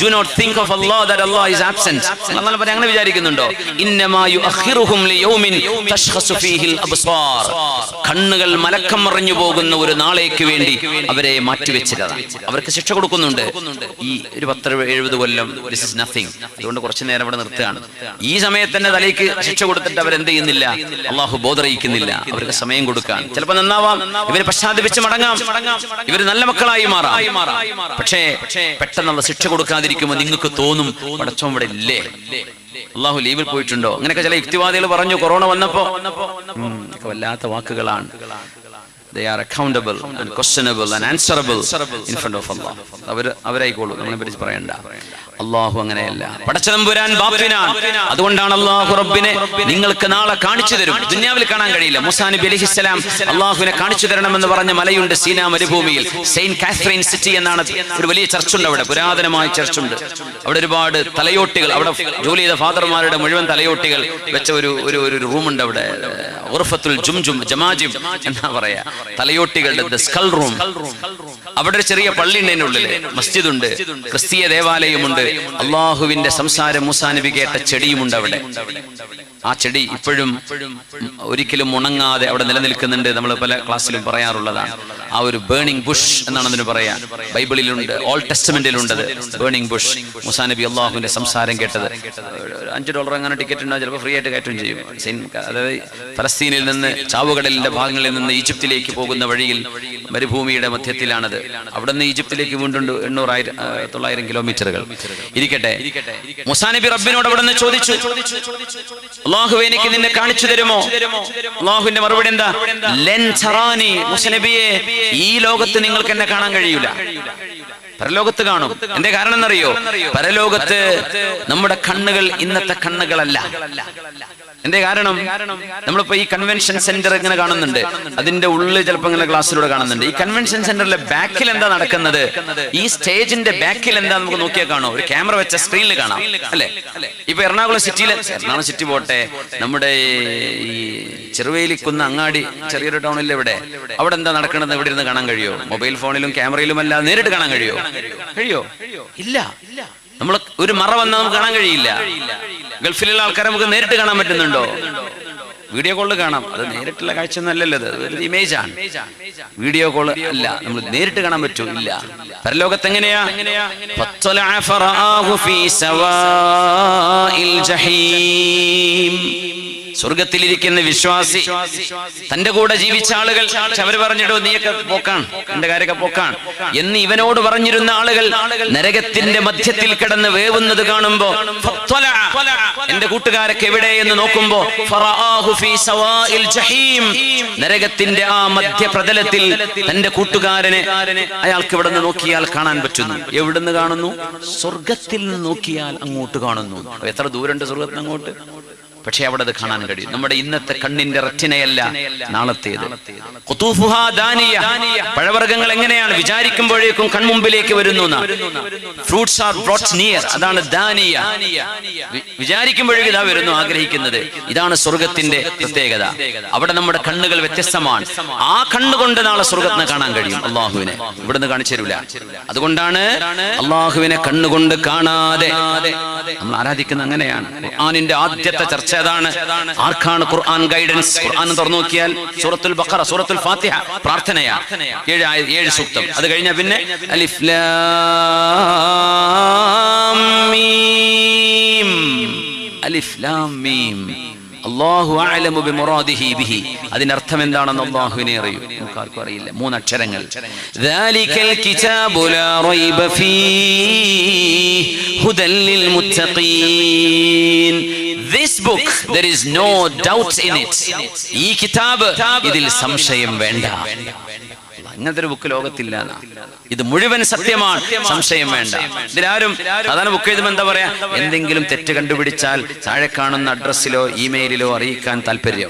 Do not think of Allah that Allah is absent. അല്ലാഹു പറയാൻ അങ്ങനെ വിചാരിക്കുന്നുണ്ടോ? ഇന്നമാ യുഅഖിറുഹും ലിയൗമിൻ തശ്ഖസു ഫീഹിൽ അബ്സാർ. കണ്ണുകൾ മലക്കം മറിഞ്ഞു പോകുന്ന ഒരു നാളേക്ക് വേണ്ടി അവരെ മാറ്റിവെച്ചതാണ്. അവർക്ക് ശിക്ഷ കൊടുക്കുന്നുണ്ട്. ഈ ഒരു 70 കൊല്ലം ദിസ് ഇസ് നത്തിങ്. അതുകൊണ്ട് കുറച്ചു നേരം ഇവിടെ നിർത്തുകയാണ്. ഈ സമയത്ത് തന്നെ തലയ്ക്ക് ശിക്ഷ കൊടുത്തിട്ട് അവരെന്ത് ചെയ്യുന്നില്ല? അള്ളാഹു ബോധറിയിക്കുന്നില്ല. അവർക്ക് സമയം കൊടുക്കാൻ. ചിലപ്പോൾ നന്നാവാം, ഇവര് പശ്ചാത്തപിച്ച് മടങ്ങാം, ഇവര് നല്ല മക്കളായി മാറാം. പക്ഷേ പെട്ടെന്നുള്ള ശിക്ഷ കൊടുക്കാതിരിക്കുമ്പോൾ നിങ്ങൾക്ക് തോന്നും പടച്ചോൻ ഇവിടെ ഇല്ലേ, അള്ളാഹു ലീവിൽ പോയിട്ടുണ്ടോ? അങ്ങനെയൊക്കെ ചില യുക്തിവാദികൾ പറഞ്ഞു കൊറോണ വന്നപ്പോ. വല്ലാത്ത വാക്കുകളാണ്. They are accountable and questionable and answerable in front of Allah. അവരായിക്കോളൂ, നമ്മളെ പറ്റി പറയണ്ട. അള്ളാഹു അങ്ങനെയല്ല. പടച്ചതമ്പുരാൻ ബാത്തിനാണ്. അതുകൊണ്ടാണ് അള്ളാഹു റബ്ബിനെ നിങ്ങൾക്ക് നാളെ കാണിച്ചു തരും. ദുനിയാവിൽ കാണാൻ കഴിയില്ല. മൂസാ നബി അലൈഹിസ്സലാം അള്ളാഹുവിനെ കാണിച്ചു തരണമെന്ന് പറഞ്ഞ മലയുണ്ട് സീനാ മരുഭൂമിയിൽ. സെയിന്റ് കാത്രീൻ സിറ്റി എന്നാണ് ഒരു വലിയ ചർച്ചുണ്ട് അവിടെ, പുരാതനമായ ചർച്ചുണ്ട്. അവിടെ ഒരുപാട് തലയോട്ടികൾ, അവിടെ ജോലി ചെയ്ത ഫാദർമാരുടെ മുഴുവൻ തലയോട്ടികൾ വെച്ച ഒരു റൂമുണ്ട് അവിടെ. ഗുർഫത്തുൽ ജുംജും ജമാജിം എന്നാ പറയാ, തലയോട്ടികളുടെ സ്കൾ റൂം. അവിടെ ഒരു ചെറിയ പള്ളി ഉണ്ട്, അതിന്റെ ഉള്ളില് മസ്ജിദ് ഉണ്ട്, ക്രിസ്തീയ ദേവാലയമുണ്ട്. അള്ളാഹുവിന്റെ സംസാരം മൂസാ നബി കേട്ട ചെടിയുമുണ്ട് അവിടെ. ആ ചെടി ഇപ്പോഴും ഒരിക്കലും ഉണങ്ങാതെ അവിടെ നിലനിൽക്കുന്നുണ്ട്. നമ്മൾ പല ക്ലാസ്സിലും പറയാറുള്ളതാണ്. ആ ഒരു ബേണിംഗ് ബുഷ് എന്നാണ് അതിന് പറയാ. ബൈബിളിലുണ്ട്, ഓൾഡ് ടെസ്റ്റമെന്റിലുണ്ടത് ബേണിംഗ് ബുഷ്. മൂസാ നബി അള്ളാഹുവിന്റെ സംസാരം കേട്ടത്. $5 അങ്ങനെ ടിക്കറ്റ് ഉണ്ടാവും, ചിലപ്പോൾ ഫ്രീ ആയിട്ട് കയറ്റം ചെയ്യും. അതായത് ഫലസ്തീനിൽ നിന്ന് ചാവുകടലിന്റെ ഭാഗങ്ങളിൽ നിന്ന് ഈജിപ്തിലേക്ക് പോകുന്ന വഴിയിൽ മരുഭൂമിയുടെ മധ്യത്തിലാണത്. അവിടെ നിന്ന് ഈജിപ്തിലേക്ക് വീണ്ടും 800-900 കിലോമീറ്ററുകൾ ഇരിക്കട്ടെ. മൂസാ നബി റബ്ബിനോട് അവിടെ നിന്ന് ചോദിച്ചു, അല്ലാഹുവേ എനിക്ക് നിന്നെ കാണിച്ചു തരുമോ? അല്ലാഹുവിന്റെ മറുപടി എന്താ? ലൻ തറാനി, മൂസാ നബിയെ ഈ ലോകത്ത് നിങ്ങൾക്ക് എന്നെ കാണാൻ കഴിയൂല, പരലോകത്ത് കാണും. എന്റെ കാരണം എന്നറിയോ? പരലോകത്ത് നമ്മുടെ കണ്ണുകൾ ഇന്നത്തെ കണ്ണുകളല്ല. എന്റെ കാരണം, നമ്മളിപ്പോ ഈ കൺവെൻഷൻ സെന്റർ ഇങ്ങനെ കാണുന്നുണ്ട്, അതിന്റെ ഉള്ളിൽ ചിലപ്പോൾ ഇങ്ങനെ ഗ്ലാസ്സിലൂടെ കാണുന്നുണ്ട്. ഈ കൺവെൻഷൻ സെന്ററിലെ ബാക്കിൽ എന്താ നടക്കുന്നത്, ഈ സ്റ്റേജിന്റെ ബാക്കിൽ എന്താ നമുക്ക് നോക്കിയാൽ കാണും. ഒരു ക്യാമറ വെച്ച സ്ക്രീനിൽ കാണാം, അല്ലെ? ഇപ്പൊ എറണാകുളം സിറ്റി പോട്ടെ, നമ്മുടെ ഈ ചെറുവേലിക്കുന്ന അങ്ങാടി ചെറിയൊരു ടൗണിൽ അവിടെ എന്താ നടക്കുന്നത് ഇവിടെ ഇരുന്ന് കാണാൻ കഴിയോ? മൊബൈൽ ഫോണിലും ക്യാമറയിലും അല്ലാതെ നേരിട്ട് കാണാൻ കഴിയോ? ഇല്ല. നമ്മൾ ഒരു മറ വന്നാൽ നമുക്ക് കാണാൻ കഴിയില്ല. ഗൾഫിലുള്ള ആൾക്കാരെ നമുക്ക് നേരിട്ട് കാണാൻ പറ്റുന്നുണ്ടോ? വീഡിയോ കോളിൽ കാണാം. അത് നേരിട്ടുള്ള കാഴ്ച ഒന്നല്ലല്ലോ, അത് ഒരു ഇമേജ് ആണ്. വീഡിയോ കോൾ അല്ല, നമ്മൾ നേരിട്ട് കാണാൻ പറ്റൂ ഇല്ല. പരലോകത്ത് എങ്ങനെയാ? സ്വർഗത്തിലിരിക്കുന്ന വിശ്വാസി, തന്റെ കൂടെ ജീവിച്ച ആളുകൾ അവര് പറഞ്ഞിട്ടോ നീയൊക്കെ പോക്കാൻ, എന്റെ കാര്യമൊക്കെ പോക്കാൻ എന്ന് ഇവനോട് പറഞ്ഞിരുന്ന ആളുകൾ നരകത്തിന്റെ മധ്യത്തിൽ കിടന്ന് വേവുന്നത് കാണുമ്പോ, എന്റെ കൂട്ടുകാരൊക്കെ എവിടെ എന്ന് നോക്കുമ്പോ, നരകത്തിന്റെ ആ മധ്യപ്രതലത്തിൽ തന്റെ കൂട്ടുകാരനെ അയാൾക്ക് ഇവിടെ നിന്ന് നോക്കിയാൽ കാണാൻ പറ്റുന്നു. എവിടുന്ന് കാണുന്നു? സ്വർഗത്തിൽ നിന്ന് നോക്കിയാൽ അങ്ങോട്ട് കാണുന്നു. എത്ര ദൂരമുണ്ട് സ്വർഗത്തിന് അങ്ങോട്ട്? പക്ഷെ അവിടെ അത് കാണാൻ കഴിയും. നമ്മുടെ ഇന്നത്തെ കണ്ണിന്റെ റെറ്റിനയല്ല നാളത്തേത്. പഴവർഗ്ഗങ്ങൾ എങ്ങനെയാണ് വിചാരിക്കുമ്പോഴേക്കും കൺമുമ്പിലേക്ക് വരുന്നു. ഫ്രൂട്ട്സ് ആർ ബ്രോട്ട് നിയർ, അതാണ് ദാനിയ. വിചാരിക്കുമ്പോഴേക്കും ഇതാ വരുന്നു, ആഗ്രഹിക്കുന്നത്. ഇതാണ് സ്വർഗത്തിന്റെ പ്രത്യേകത. അവിടെ നമ്മുടെ കണ്ണുകൾ വ്യത്യസ്തമാണ്. ആ കണ്ണുകൊണ്ട് നാളെ സ്വർഗത്തിനെ കാണാൻ കഴിയും. അള്ളാഹുവിനെ ഇവിടുന്ന് കാണിച്ചു തരൂല. അതുകൊണ്ടാണ് അള്ളാഹുവിനെ കണ്ണുകൊണ്ട് കാണാതെ നമ്മൾ ആരാധിക്കുന്നത്. അങ്ങനെയാണ് ഖുർആനിന്റെ ആദ്യത്തെ ചർച്ച അതാണ്. ആർക്കാണ് ഖുർആൻ ഗൈഡൻസ്? ഖുർആൻ തുറന്നു നോക്കിയാൽ സൂറത്തുൽ ബഖറ, സൂറത്തുൽ ഫാത്തിഹ പ്രാർത്ഥനയാ, 7 സൂക്തം. അത് കഴിഞ്ഞാൽ പിന്നെ അലിഫ് ലാം മീം, അലിഫ് ലാം മീം. അല്ലാഹു അഅലമു ബിമുറാദിഹി ബിഹി. അതിന്റെ അർത്ഥം എന്താണെന്ന് അല്ലാഹുവിനെ അറിയൂ, നമുക്ക് ആർക്കും അറിയില്ല. 3 അക്ഷരങ്ങൾ. ദാലികൽ കിതാബു ലാ റൈബ ഫീഹി ഹുദൽ ലിൽ മുത്തഖീൻ. This book, there is no doubt in it. ഈ കിതാബ്, ഇതിൽ സംശയം വേണ്ട. ഇങ്ങനത്തെ ഒരു ബുക്ക് ലോകത്തില്ല. ഇത് മുഴുവൻ സത്യമാണ്, സംശയം വേണ്ട. ഇതിലാരും സാധാരണ ബുക്ക് എഴുതുമ്പോൾ എന്താ പറയാ, എന്തെങ്കിലും തെറ്റ് കണ്ടുപിടിച്ചാൽ താഴെ കാണുന്ന അഡ്രസ്സിലോ ഇമെയിലിലോ അറിയിക്കാൻ താല്പര്യം.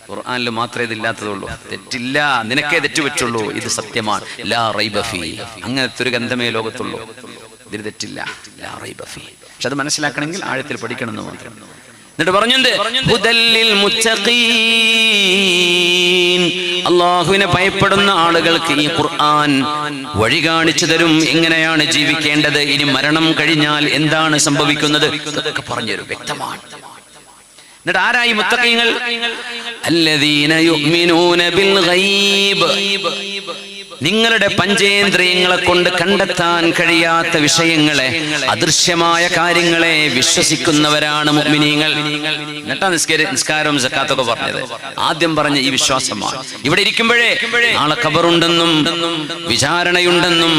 ഖുർആനിൽ മാത്രമേ ഇതില്ലാത്തതുള്ളൂ. തെറ്റില്ല, നിനക്കേ തെറ്റു പറ്റുള്ളൂ, ഇത് സത്യമാണ്. ലാ റൈബ ഫീ. അങ്ങനത്തെ ഒരു ഗന്ധമേ ലോകത്തുള്ളൂ. ഇതിൽ തെറ്റില്ല, ലാ റൈബ ഫീ. പക്ഷെ അത് മനസ്സിലാക്കണമെങ്കിൽ ആഴത്തിൽ പഠിക്കണമെന്ന് മാത്രം. എന്നിട്ട് പറഞ്ഞുണ്ട് ഹുദല്ലിൽ മുത്തഖീൻ. അല്ലാഹുവിനെ ഭയപ്പെടുന്ന ആളുകൾക്ക് ഈ ഖുർആൻ വഴി കാണിച്ചു തരും, എങ്ങനെയാണ് ജീവിക്കേണ്ടത്, ഇനി മരണം കഴിഞ്ഞാൽ എന്താണ് സംഭവിക്കുന്നത്, ഇതൊക്കെ പറഞ്ഞുതരും, വ്യക്തമാണ്. എന്നിട്ട് ആരായി മുത്തഖീങ്ങൾ? അല്ലദീന യുഅ്മിനൂന ബിൽ ഗൈബ്. നിങ്ങളുടെ പഞ്ചേന്ദ്രിയങ്ങളെ കൊണ്ട് കണ്ടെത്താൻ കഴിയാത്ത വിഷയങ്ങളെ, അദൃശ്യമായ കാര്യങ്ങളെ വിശ്വസിക്കുന്നവരാണ് മുഅ്മിനീങ്ങൾ. എന്നിട്ടാ നിസ്കാരവും സക്കാത്തൊക്കെ പറഞ്ഞത്. ആദ്യം പറഞ്ഞ ഈ വിശ്വാസമാണ്. ഇവിടെ ഇരിക്കുമ്പോഴേ നാളെ ഖബറുണ്ടെന്നും വിചാരണയുണ്ടെന്നും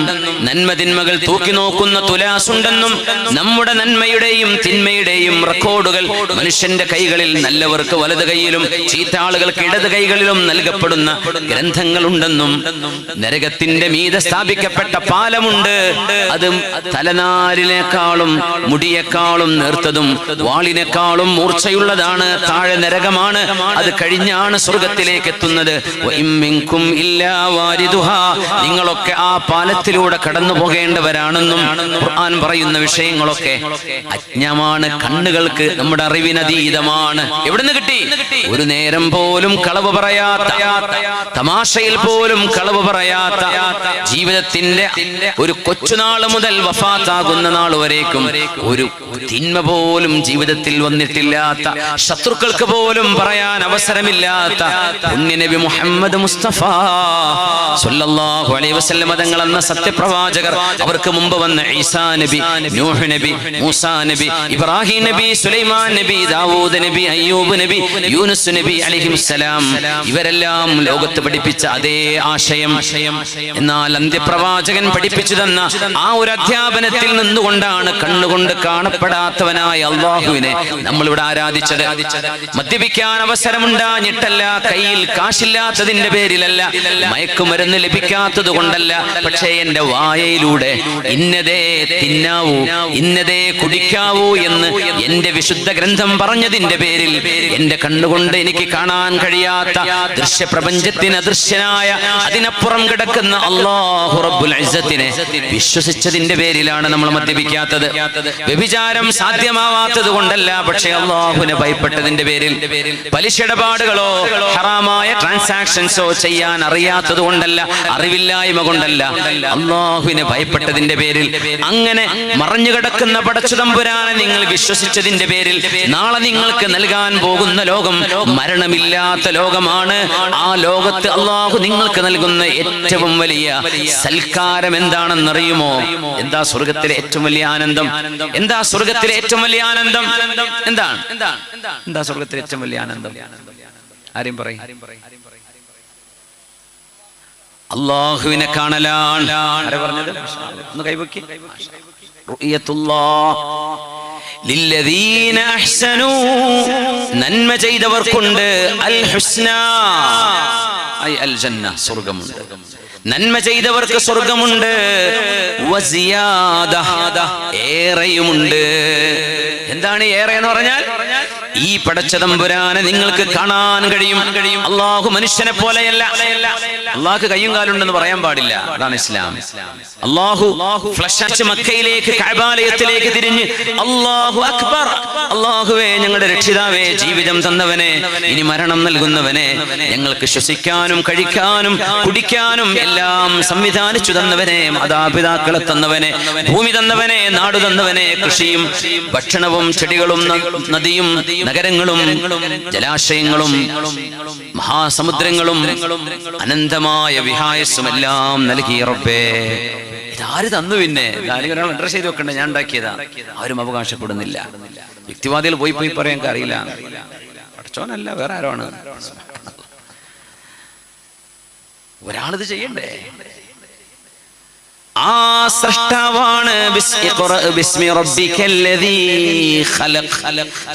നന്മതിന്മകൾ തൂക്കി നോക്കുന്ന തുലാസുണ്ടെന്നും നമ്മുടെ നന്മയുടെയും തിന്മയുടെയും റെക്കോർഡുകൾ മനുഷ്യന്റെ കൈകളിൽ നല്ലവർക്ക് വലത് കൈയിലും ചീത്ത ആളുകൾക്ക് ഇടത് കൈകളിലും നൽകപ്പെടുന്ന ഗ്രന്ഥങ്ങളുണ്ടെന്നും നരകത്തിന്റെ മീതെ സ്ഥാപിക്കപ്പെട്ട പാലമുണ്ട്. അത് തലനാരിനേക്കാളും മുടിയേക്കാളും നേർത്തതും വാളിനേക്കാളും മൂർച്ചയുള്ളതാണ്. താഴെ നരകമാണ്. അത് കഴിഞ്ഞാണ് സ്വർഗത്തിലേക്ക് എത്തുന്നത്. നിങ്ങളൊക്കെ ആ പാലത്തിലൂടെ കടന്നു പോകേണ്ടവരാണെന്നും ഖുർആൻ പറയുന്ന വിഷയങ്ങളൊക്കെ അജ്ഞമാണ്. കണ്ണുകൾക്ക് നമ്മുടെ അറിവിനതീതമാണ്. എവിടുന്ന് കിട്ടി? ഒരു നേരം പോലും കളവ് പറയാത്ത, തമാശയിൽ പോലും കളവ് പറയാത്ത, ജീവിതത്തിന്റെ ഒരു കൊച്ചുനാൾ മുതൽ വഫാത്താകുന്ന നാൾ വരേക്കും ഒരു തിന്മ പോലും ജീവിതത്തിൽ വന്നിട്ടില്ലാത്ത, ശത്രുക്കൾക്ക് പോലും പറയാൻ അവസരമില്ലാത്ത പുണ്യനബി മുഹമ്മദ് മുസ്തഫ സ്വല്ലല്ലാഹു അലൈഹി വസല്ലം തങ്ങൾ എന്ന സത്യപ്രവാചകർ, അവർക്ക് മുമ്പ് വന്ന ഈസാ നബി, നൂഹ് നബി, മൂസാ നബി, ഇബ്രാഹിം നബി, സുലൈമാൻ നബി, ദാവൂദ് നബി, അയ്യൂബ് നബി, യൂനുസ് നബി അലൈഹിസ്സലാം, ഇവരെല്ലാം ലോകത്ത് പഠിപ്പിച്ച അതേ ആശയം. എന്നാൽ അന്ത്യപ്രവാചകൻ പഠിപ്പിച്ചു തന്ന ആ ഒരു അധ്യാപനത്തിൽ നിന്നുകൊണ്ടാണ് കണ്ണുകൊണ്ട് കാണപ്പെടാത്തവനായ അള്ളാഹുവിനെ നമ്മളിവിടെ ആരാധിച്ചത്. മദ്യപിക്കാൻ അവസരമുണ്ടാഞ്ഞിട്ടല്ല, കയ്യിൽ കാശില്ലാത്തതിന്റെ പേരിലല്ല, മയക്കുമരുന്ന് ലഭിക്കാത്തത് കൊണ്ടല്ല. പക്ഷേ എന്റെ വായയിലൂടെ ഇന്നതേ തിന്നാവൂ, ഇന്നതേ കുടിക്കാവൂ എന്ന് എന്റെ വിശുദ്ധ ഗ്രന്ഥം പറഞ്ഞതിന്റെ പേരിൽ എന്റെ കണ്ണുകൊണ്ട് എനിക്ക് കാണാൻ കഴിയാത്ത ദൃശ്യപ്രപഞ്ചത്തിന് അദൃശ്യനായ, അതിനപ്പുറം കിടക്കുന്ന അല്ലാഹു റബ്ബുൽ ഇസ്സത്തിനെ വിശ്വസിച്ചതിന്റെ പേരിലാണ് നമ്മൾ മദ്യപിക്കാത്തത്. വ്യഭിചാരം സാധ്യമാവാത്തത് കൊണ്ടല്ല, പക്ഷേ അല്ലാഹുവിനെ ഭയപ്പെട്ടതിന്റെ പേരിൽ. പലിശയിടപാടുകളോ ഹറാമായ ട്രാൻസാക്ഷൻസോ ചെയ്യാൻ അറിയാത്തത് കൊണ്ടല്ല, അറിവില്ലായ്മ കൊണ്ടല്ല, അല്ലാഹുവിനെ ഭയപ്പെട്ടതിന്റെ പേരിൽ. അങ്ങനെ മറഞ്ഞുകിടക്കുന്ന പടച്ചുതമ്പുരാനെ നിങ്ങൾ വിശ്വസിച്ചതിന്റെ പേരിൽ നാളെ നിങ്ങൾക്ക് നൽകാൻ പോകുന്ന ലോകം മരണമില്ലാത്ത ലോകമാണ്. ആ ലോകത്ത് അല്ലാഹു നിങ്ങൾക്ക് നൽകുന്ന ഏറ്റവും വലിയ സൽക്കാരം എന്താണെന്നറിയുമോ? എന്താ സ്വർഗത്തിലെ ഏറ്റവും വലിയ ആനന്ദം? എന്താ സ്വർഗത്തിലെ ഏറ്റവും വലിയ ആനന്ദം? എന്താണ് എന്താ സ്വർഗത്തിലെ ഏറ്റവും വലിയ ആനന്ദം? ആരെയും പറയും. അല്ലാഹുവിനെ കാണലാണ്. ആരാ പറഞ്ഞത്? ഒന്ന് കൈവക്കി. ലില്ലദീന അഹ്സനൂ, നന്മ ചെയ്തവർക്കുണ്ട് അൽ ഹുസ്ന, ഐ അൽ ജന്ന, സ്വർഗ്ഗമുണ്ട്. നന്മ ചെയ്തവർക്ക് സ്വർഗ്ഗമുണ്ട്. വസിയാദ, ഏറെയുമുണ്ട്. എന്താണ് ഏറെ എന്ന് പറഞ്ഞാൽ? ഈ പടച്ചതമ്പുരാനെ നിങ്ങൾക്ക് കാണാൻ കഴിയും. അള്ളാഹു മനുഷ്യനെ പോലെയല്ല. അള്ളാഹു കയ്യും കാലുണ്ടെന്ന് പറയാൻ പാടില്ല. അതാണ് ഇസ്ലാം. അള്ളാഹു ഫ്ലഷ് മക്കയിലേക്ക്, കഅബാലയത്തിലേക്ക് തിരിഞ്ഞ് അല്ലാഹു അക്ബർ, അള്ളാഹുവേ ഞങ്ങളുടെ രക്ഷിതാവേ, ജീവിതം തന്നവനെ, ഇനി മരണം നൽകുന്നവനെ, ഞങ്ങൾക്ക് ശ്വസിക്കാനും കഴിക്കാനും കുടിക്കാനും എല്ലാം സംവിധാനിച്ചു തന്നവനെ, മാതാപിതാക്കളെ തന്നവനെ, ഭൂമി തന്നവനെ, നാടു തന്നവനെ, കൃഷിയും ഭക്ഷണവും ചെടികളും നദിയും നഗരങ്ങളും ജലാശയങ്ങളും മഹാസമുദ്രങ്ങളും അനന്തമായ വിഹായസ്സും എല്ലാം നൽകിയ റബ്ബേ, ഇതാര് തന്നു? പിന്നെ ഒരാൾ അഡ്രസ് ചെയ്ത് വെക്കണ്ട, ഞാൻ ഉണ്ടാക്കിയതാ. ആരും അവകാശപ്പെടുന്നില്ല. യുക്തിവാദികൾ പോയി പറയാൻ അറിയില്ല. പഠിച്ചോനല്ല, വേറെ ആരാണ്? ഒരാളിത് ചെയ്യണ്ടേ? ആ സൃഷ്ടാവാണ്.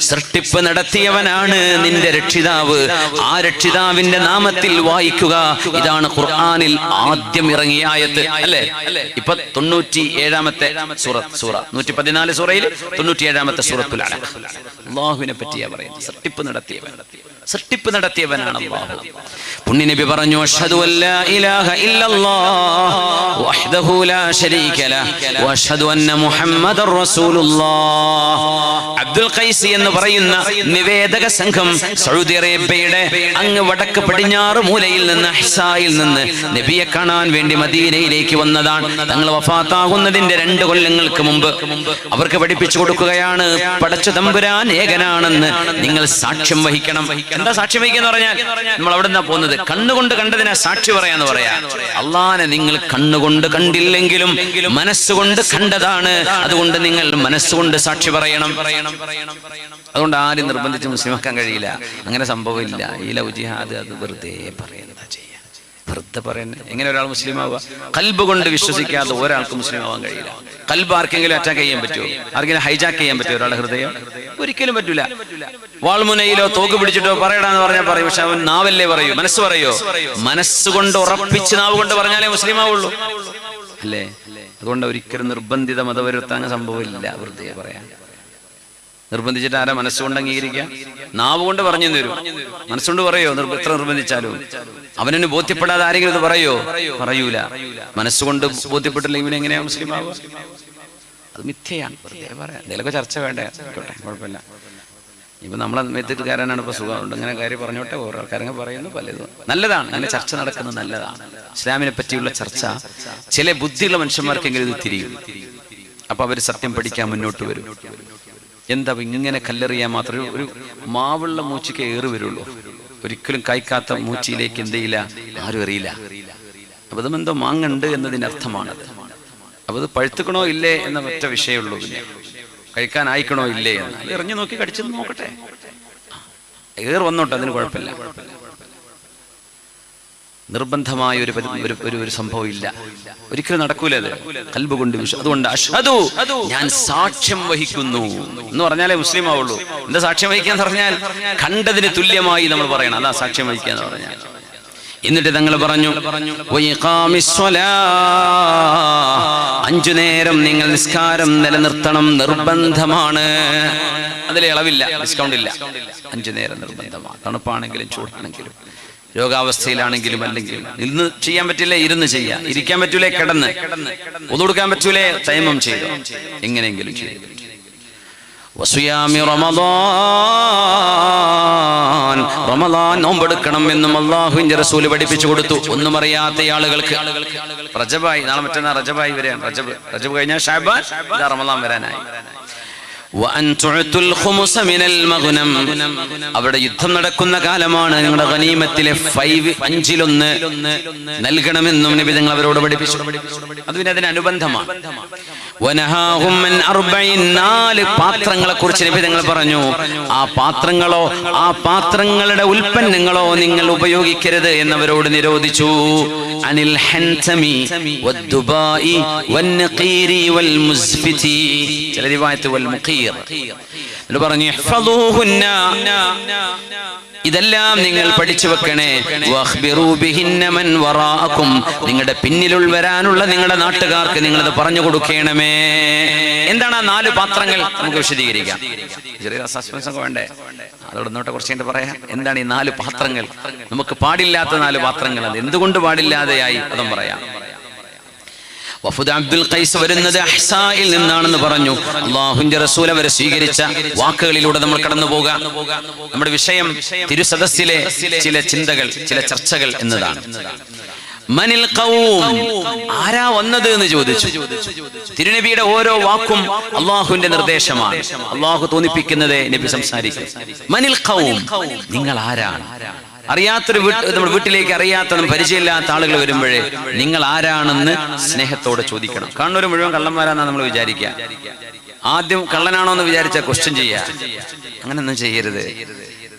സൃഷ്ടിപ്പ് നടത്തിയവനാണ് നിന്റെ രക്ഷിതാവ്. ആ രക്ഷിതാവിന്റെ നാമത്തിൽ വായിക്കുക. ഇതാണ് ഖുർആനിൽ ആദ്യം ഇറങ്ങിയ ആയത്ത്, അല്ലേ? ഇപ്പൊ 97-ാമത്തെ സൂറ 114 സൂറയിൽ 97-ാമത്തെ സൂറത്തുൽ അലഖ്. അല്ലാഹുവിനെ പറ്റിയാ പറയുന്നത്. സൃഷ്ടിപ്പ് നടത്തിയവനാണ് അല്ലാഹു. പുണ്യനബി പറഞ്ഞു, അഷ്ഹദു അല്ലാ ഇലാഹ ഇല്ലല്ലാഹ് വഹ്ദഹു ലാ ശരീക ലഹു വഅഷ്ഹദു അന്ന മുഹമ്മദർ റസൂലുള്ളാഹ്. അബ്ദുൽ ഖൈസ് എന്ന് പറയുന്ന നിവേദക സംഘം സൗദി അറേബ്യയുടെ അങ്ങ് വടക്ക് പടിഞ്ഞാറ് മൂലയിൽ നിന്ന്, അഹ്സായിൽ നിന്ന് നബിയെ കാണാൻ വേണ്ടി മദീനയിലേക്ക് വന്നതാണ്. തങ്ങൾ വഫാത്താകുന്നതിന്റെ 2 കൊല്ലങ്ങൾക്ക് മുമ്പ് അവർക്ക് പഠിപ്പിച്ചു കൊടുക്കുകയാണ്, പടച്ച തമ്പുരാൻ ഏകനാണെന്ന് നിങ്ങൾ സാക്ഷ്യം വഹിക്കണം. എന്താ സാക്ഷ്യം വഹിക്കുക പറഞ്ഞാൽ? നമ്മൾ അവിടെ നിന്നാ പോകുന്നത്. കണ്ണുകൊണ്ട് കണ്ടതിനെ സാക്ഷി പറയാന്ന് പറയാ. അള്ളാനെ നിങ്ങൾ കണ്ണുകൊണ്ട് കണ്ടില്ലെങ്കിലും മനസ്സുകൊണ്ട് കണ്ടതാണ്. അതുകൊണ്ട് നിങ്ങൾ മനസ്സുകൊണ്ട് സാക്ഷി പറയണം. അതുകൊണ്ട് ആരും നിർബന്ധിച്ച് മുസ്ലിമാക്കാൻ കഴിയില്ല. അങ്ങനെ സംഭവമില്ല. ഈ ലവ് ജിഹാദ് അത് വെറുതെ പറയുന്നതാ ചെയ്യാ, വെറുതെ പറയുന്നത്. എങ്ങനെ ഒരാൾ മുസ്ലിം ആവുക? ഖൽബ് കൊണ്ട് വിശ്വസിക്കാതെ ഒരാൾക്ക് മുസ്ലിം ആവാൻ കഴിയില്ല. ഖൽബ് ആർക്കെങ്കിലും അറ്റാക്ക് ചെയ്യാൻ പറ്റുമോ? ആർക്കെങ്കിലും ഹൈജാക്ക് ചെയ്യാൻ പറ്റുമോ ഒരാളുടെ ഹൃദയം? ഒരിക്കലും പറ്റൂല. വാൾമുനയിലോ തോക്ക് പിടിച്ചിട്ടോ പറയടാന്ന് പറഞ്ഞാൽ പറയും. പക്ഷെ അവൻ നാവല്ലേ പറയൂ, മനസ്സ് പറയോ? മനസ്സുകൊണ്ട് ഉറപ്പിച്ച് നാവ് കൊണ്ട് പറഞ്ഞാലേ മുസ്ലിം ആവുള്ളൂ, അല്ലേ? അതുകൊണ്ട് ഒരിക്കലും നിർബന്ധിത മതപരിവർത്തന സംഭവമില്ല. വെറുതെ പറയാൻ നിർബന്ധിച്ചിട്ട് ആരാ മനസ്സുകൊണ്ട് അംഗീകരിക്കുക? നാവ് കൊണ്ട് പറഞ്ഞു തരും. മനസ്സുകൊണ്ട് പറയോ? എത്ര നിർബന്ധിച്ചാലും അവനു ബോധ്യപ്പെടാതെ ആരെങ്കിലും ഇത് പറയോ? പറയൂല. മനസ്സുകൊണ്ട് ബോധ്യപ്പെട്ടില്ലെങ്കിൽ ഇവൻ എങ്ങനെയാ മുസ്ലിം ആവുക? അത് മിഥ്യയാണ്. വെറുതെ പറയാം. എന്തെങ്കിലുമൊക്കെ ചർച്ച വേണ്ടേ? കുഴപ്പമില്ല. ഇപ്പൊ നമ്മളെ മെത്തിട്ടുകാരനാണ് ഇപ്പൊ സുഖമുണ്ട്, അങ്ങനെ കാര്യം പറഞ്ഞോട്ടെ. ഓരോ ആൾക്കാരങ്ങ് പറയുന്നു പലതും. നല്ലതാണ്, അങ്ങനെ ചർച്ച നടക്കുന്നത് നല്ലതാണ്. ഇസ്ലാമിനെ പറ്റിയുള്ള ചർച്ച ചില ബുദ്ധിയുള്ള മനുഷ്യന്മാർക്കെങ്കിലും ഇത് തിരിയും. അപ്പൊ അവര് സത്യം പഠിക്കാൻ മുന്നോട്ട് വരും. എന്താ ഇങ്ങനെ കല്ലെറിയാൻ മാത്രമേ ഒരു മാവുള്ള മൂച്ചയ്ക്ക് ഏറി വരുള്ളൂ. ഒരിക്കലും കായ്ക്കാത്ത മൂച്ചയിലേക്ക് എന്ത് ചെയ്യില്ല, ആരും എറിയില്ല. അപ്പൊ അതും എന്തോ മാങ്ങുണ്ട് എന്നതിന്റെ അർത്ഥമാണത്. അപ്പൊ അത് പഴുത്തുക്കണോ ഇല്ലേ എന്ന ഒറ്റ വിഷയമുള്ളൂ. പിന്നെ കഴിക്കാൻ ആയിക്കണോ ഇല്ലേ എന്ന് എറിഞ്ഞു നോക്കി കടിച്ചു നോക്കട്ടെ. ഏർ വന്നോട്ടെ, അതിന് കുഴപ്പമില്ല. നിർബന്ധമായ ഒരു സംഭവം ഇല്ല, ഒരിക്കലും നടക്കൂല. അത് ഖൽബ് കൊണ്ട് അതുകൊണ്ട് അഷ്ഹദു, ഞാൻ സാക്ഷ്യം വഹിക്കുന്നു എന്ന് പറഞ്ഞാലേ മുസ്ലിം ആവുള്ളൂ. എന്താ സാക്ഷ്യം വഹിക്കുക എന്ന് പറഞ്ഞാൽ കണ്ടതിന് തുല്യമായി നമ്മൾ പറയണം. അതാ സാക്ഷ്യം വഹിക്കുക എന്ന് പറഞ്ഞാൽ. എന്നിട്ട് തങ്ങൾ പറഞ്ഞു 5 നേരം നിങ്ങൾ നിസ്കാരം നിലനിർത്തണം, നിർബന്ധമാണ്. അതിൽ ഇളവില്ല, ഡിസ്കൗണ്ട് ഇല്ല. 5 നേരം നിർബന്ധമാണ്. തണുപ്പാണെങ്കിലും ചൂടാണെങ്കിലും രോഗാവസ്ഥയിലാണെങ്കിലും അല്ലെങ്കിൽ ഇന്ന് ചെയ്യാൻ പറ്റില്ലേ ഇരുന്ന് ചെയ്യാം, ഇരിക്കാൻ പറ്റൂലേ കിടന്ന്, ഒതു കൊടുക്കാൻ പറ്റൂലേ തൈമം ചെയ്തു, എങ്ങനെയെങ്കിലും ചെയ്തു. വസിയാമി റമദാൻ, റമദാൻ നോമ്പെടുക്കണം എന്നും അല്ലാഹുവിന്റെ റസൂൽ പഠിപ്പിച്ചു കൊടുത്തു. ഒന്നും അറിയാത്ത ആളുകൾക്ക്. റജബായി, നാളെ മറ്റന്നാൾ റജബായി വരാൻ. റജബ് കഴിഞ്ഞാൽ ഷഅബാൻ, ഇതാ റമദാൻ വരാനായി. അവിടെ യുദ്ധം നടക്കുന്ന കാലമാണ്. നിങ്ങളുടെ ഗനീമത്തിലെ 5/5 നൽകണമെന്നും നബി തങ്ങൾ അവരോട് പഠിപ്പിച്ചു. അത് പിന്നെ അതിനനുബന്ധമാണ്. 4 പാത്രങ്ങളെ കുറിച്ച് നബി തങ്ങൾ പറഞ്ഞു. ആ പാത്രങ്ങളോ ആ പാത്രങ്ങളുടെ ഉൽപ്പന്നങ്ങളോ നിങ്ങൾ ഉപയോഗിക്കരുത് എന്നവരോട് നിരോധിച്ചു. അനിൽ ഹൻതമി വദ്ദുബായി വന്നഖീരി വൽമുസ്ഫിതി, ചില റിവായത്ത് വൽമുഖീർ പറഞ്ഞു. ഇതെല്ലാം നിങ്ങൾ പഠിച്ചു വെക്കണേ. നിങ്ങളുടെ പിന്നിലുള്ള വരാനുള്ള നിങ്ങളുടെ നാട്ടുകാർക്ക് നിങ്ങളത് പറഞ്ഞു കൊടുക്കണമേ. എന്താണ് ആ 4 പാത്രങ്ങൾ? നമുക്ക് വിശദീകരിക്കാം. ചെറിയ സസ്പെൻസ് ഒക്കെ വേണ്ടേ? അതോടെ നോട്ടെ കുറച്ച് കഴിഞ്ഞിട്ട് പറയാം. എന്താണ് ഈ 4 പാത്രങ്ങൾ? നമുക്ക് പാടില്ലാത്ത 4 പാത്രങ്ങൾ. അത് എന്തുകൊണ്ട് പാടില്ലാതെയായി അതും പറയാം. വഫദ് അബ്ദുൽ ഖൈസ് വരുന്നത് അഹ്സായിൽ നിന്നാണെന്ന് പറഞ്ഞു. അല്ലാഹുവിന്റെ റസൂൽ അവരെ സ്വീകരിച്ച വാക്കുകളിലൂടെ നമ്മൾ കടന്നു പോകാം. നമ്മുടെ വിഷയം തിരുസദസ്സിലെ ചില ചിന്തകൾ, ചില ചർച്ചകൾ എന്നതാണ്. മനിൽ ഖൗം, ആരാ വന്നത് എന്ന് ചോദിച്ചു. തിരുനബിയുടെ ഓരോ വാക്കും അല്ലാഹുവിന്റെ നിർദ്ദേശമാണ്. അല്ലാഹു തോന്നിപ്പിക്കുന്നത് നബി സംസാരിക്കും. മനിൽ ഖൗം, നിങ്ങൾ ആരാണ്? അറിയാത്തൊരു നമ്മുടെ വീട്ടിലേക്ക് അറിയാത്ത പരിചയമില്ലാത്ത ആളുകൾ വരുമ്പോഴേ നിങ്ങൾ ആരാണെന്ന് സ്നേഹത്തോടെ ചോദിക്കണം. കാണുന്നവർ മുഴുവൻ കള്ളന്മാരാന്നാ നമ്മൾ വിചാരിക്കുക. ആദ്യം കള്ളനാണോ എന്ന് വിചാരിച്ച ക്വസ്റ്റ്യൻ ചെയ്യുക. അങ്ങനെയൊന്നും ചെയ്യരുത്.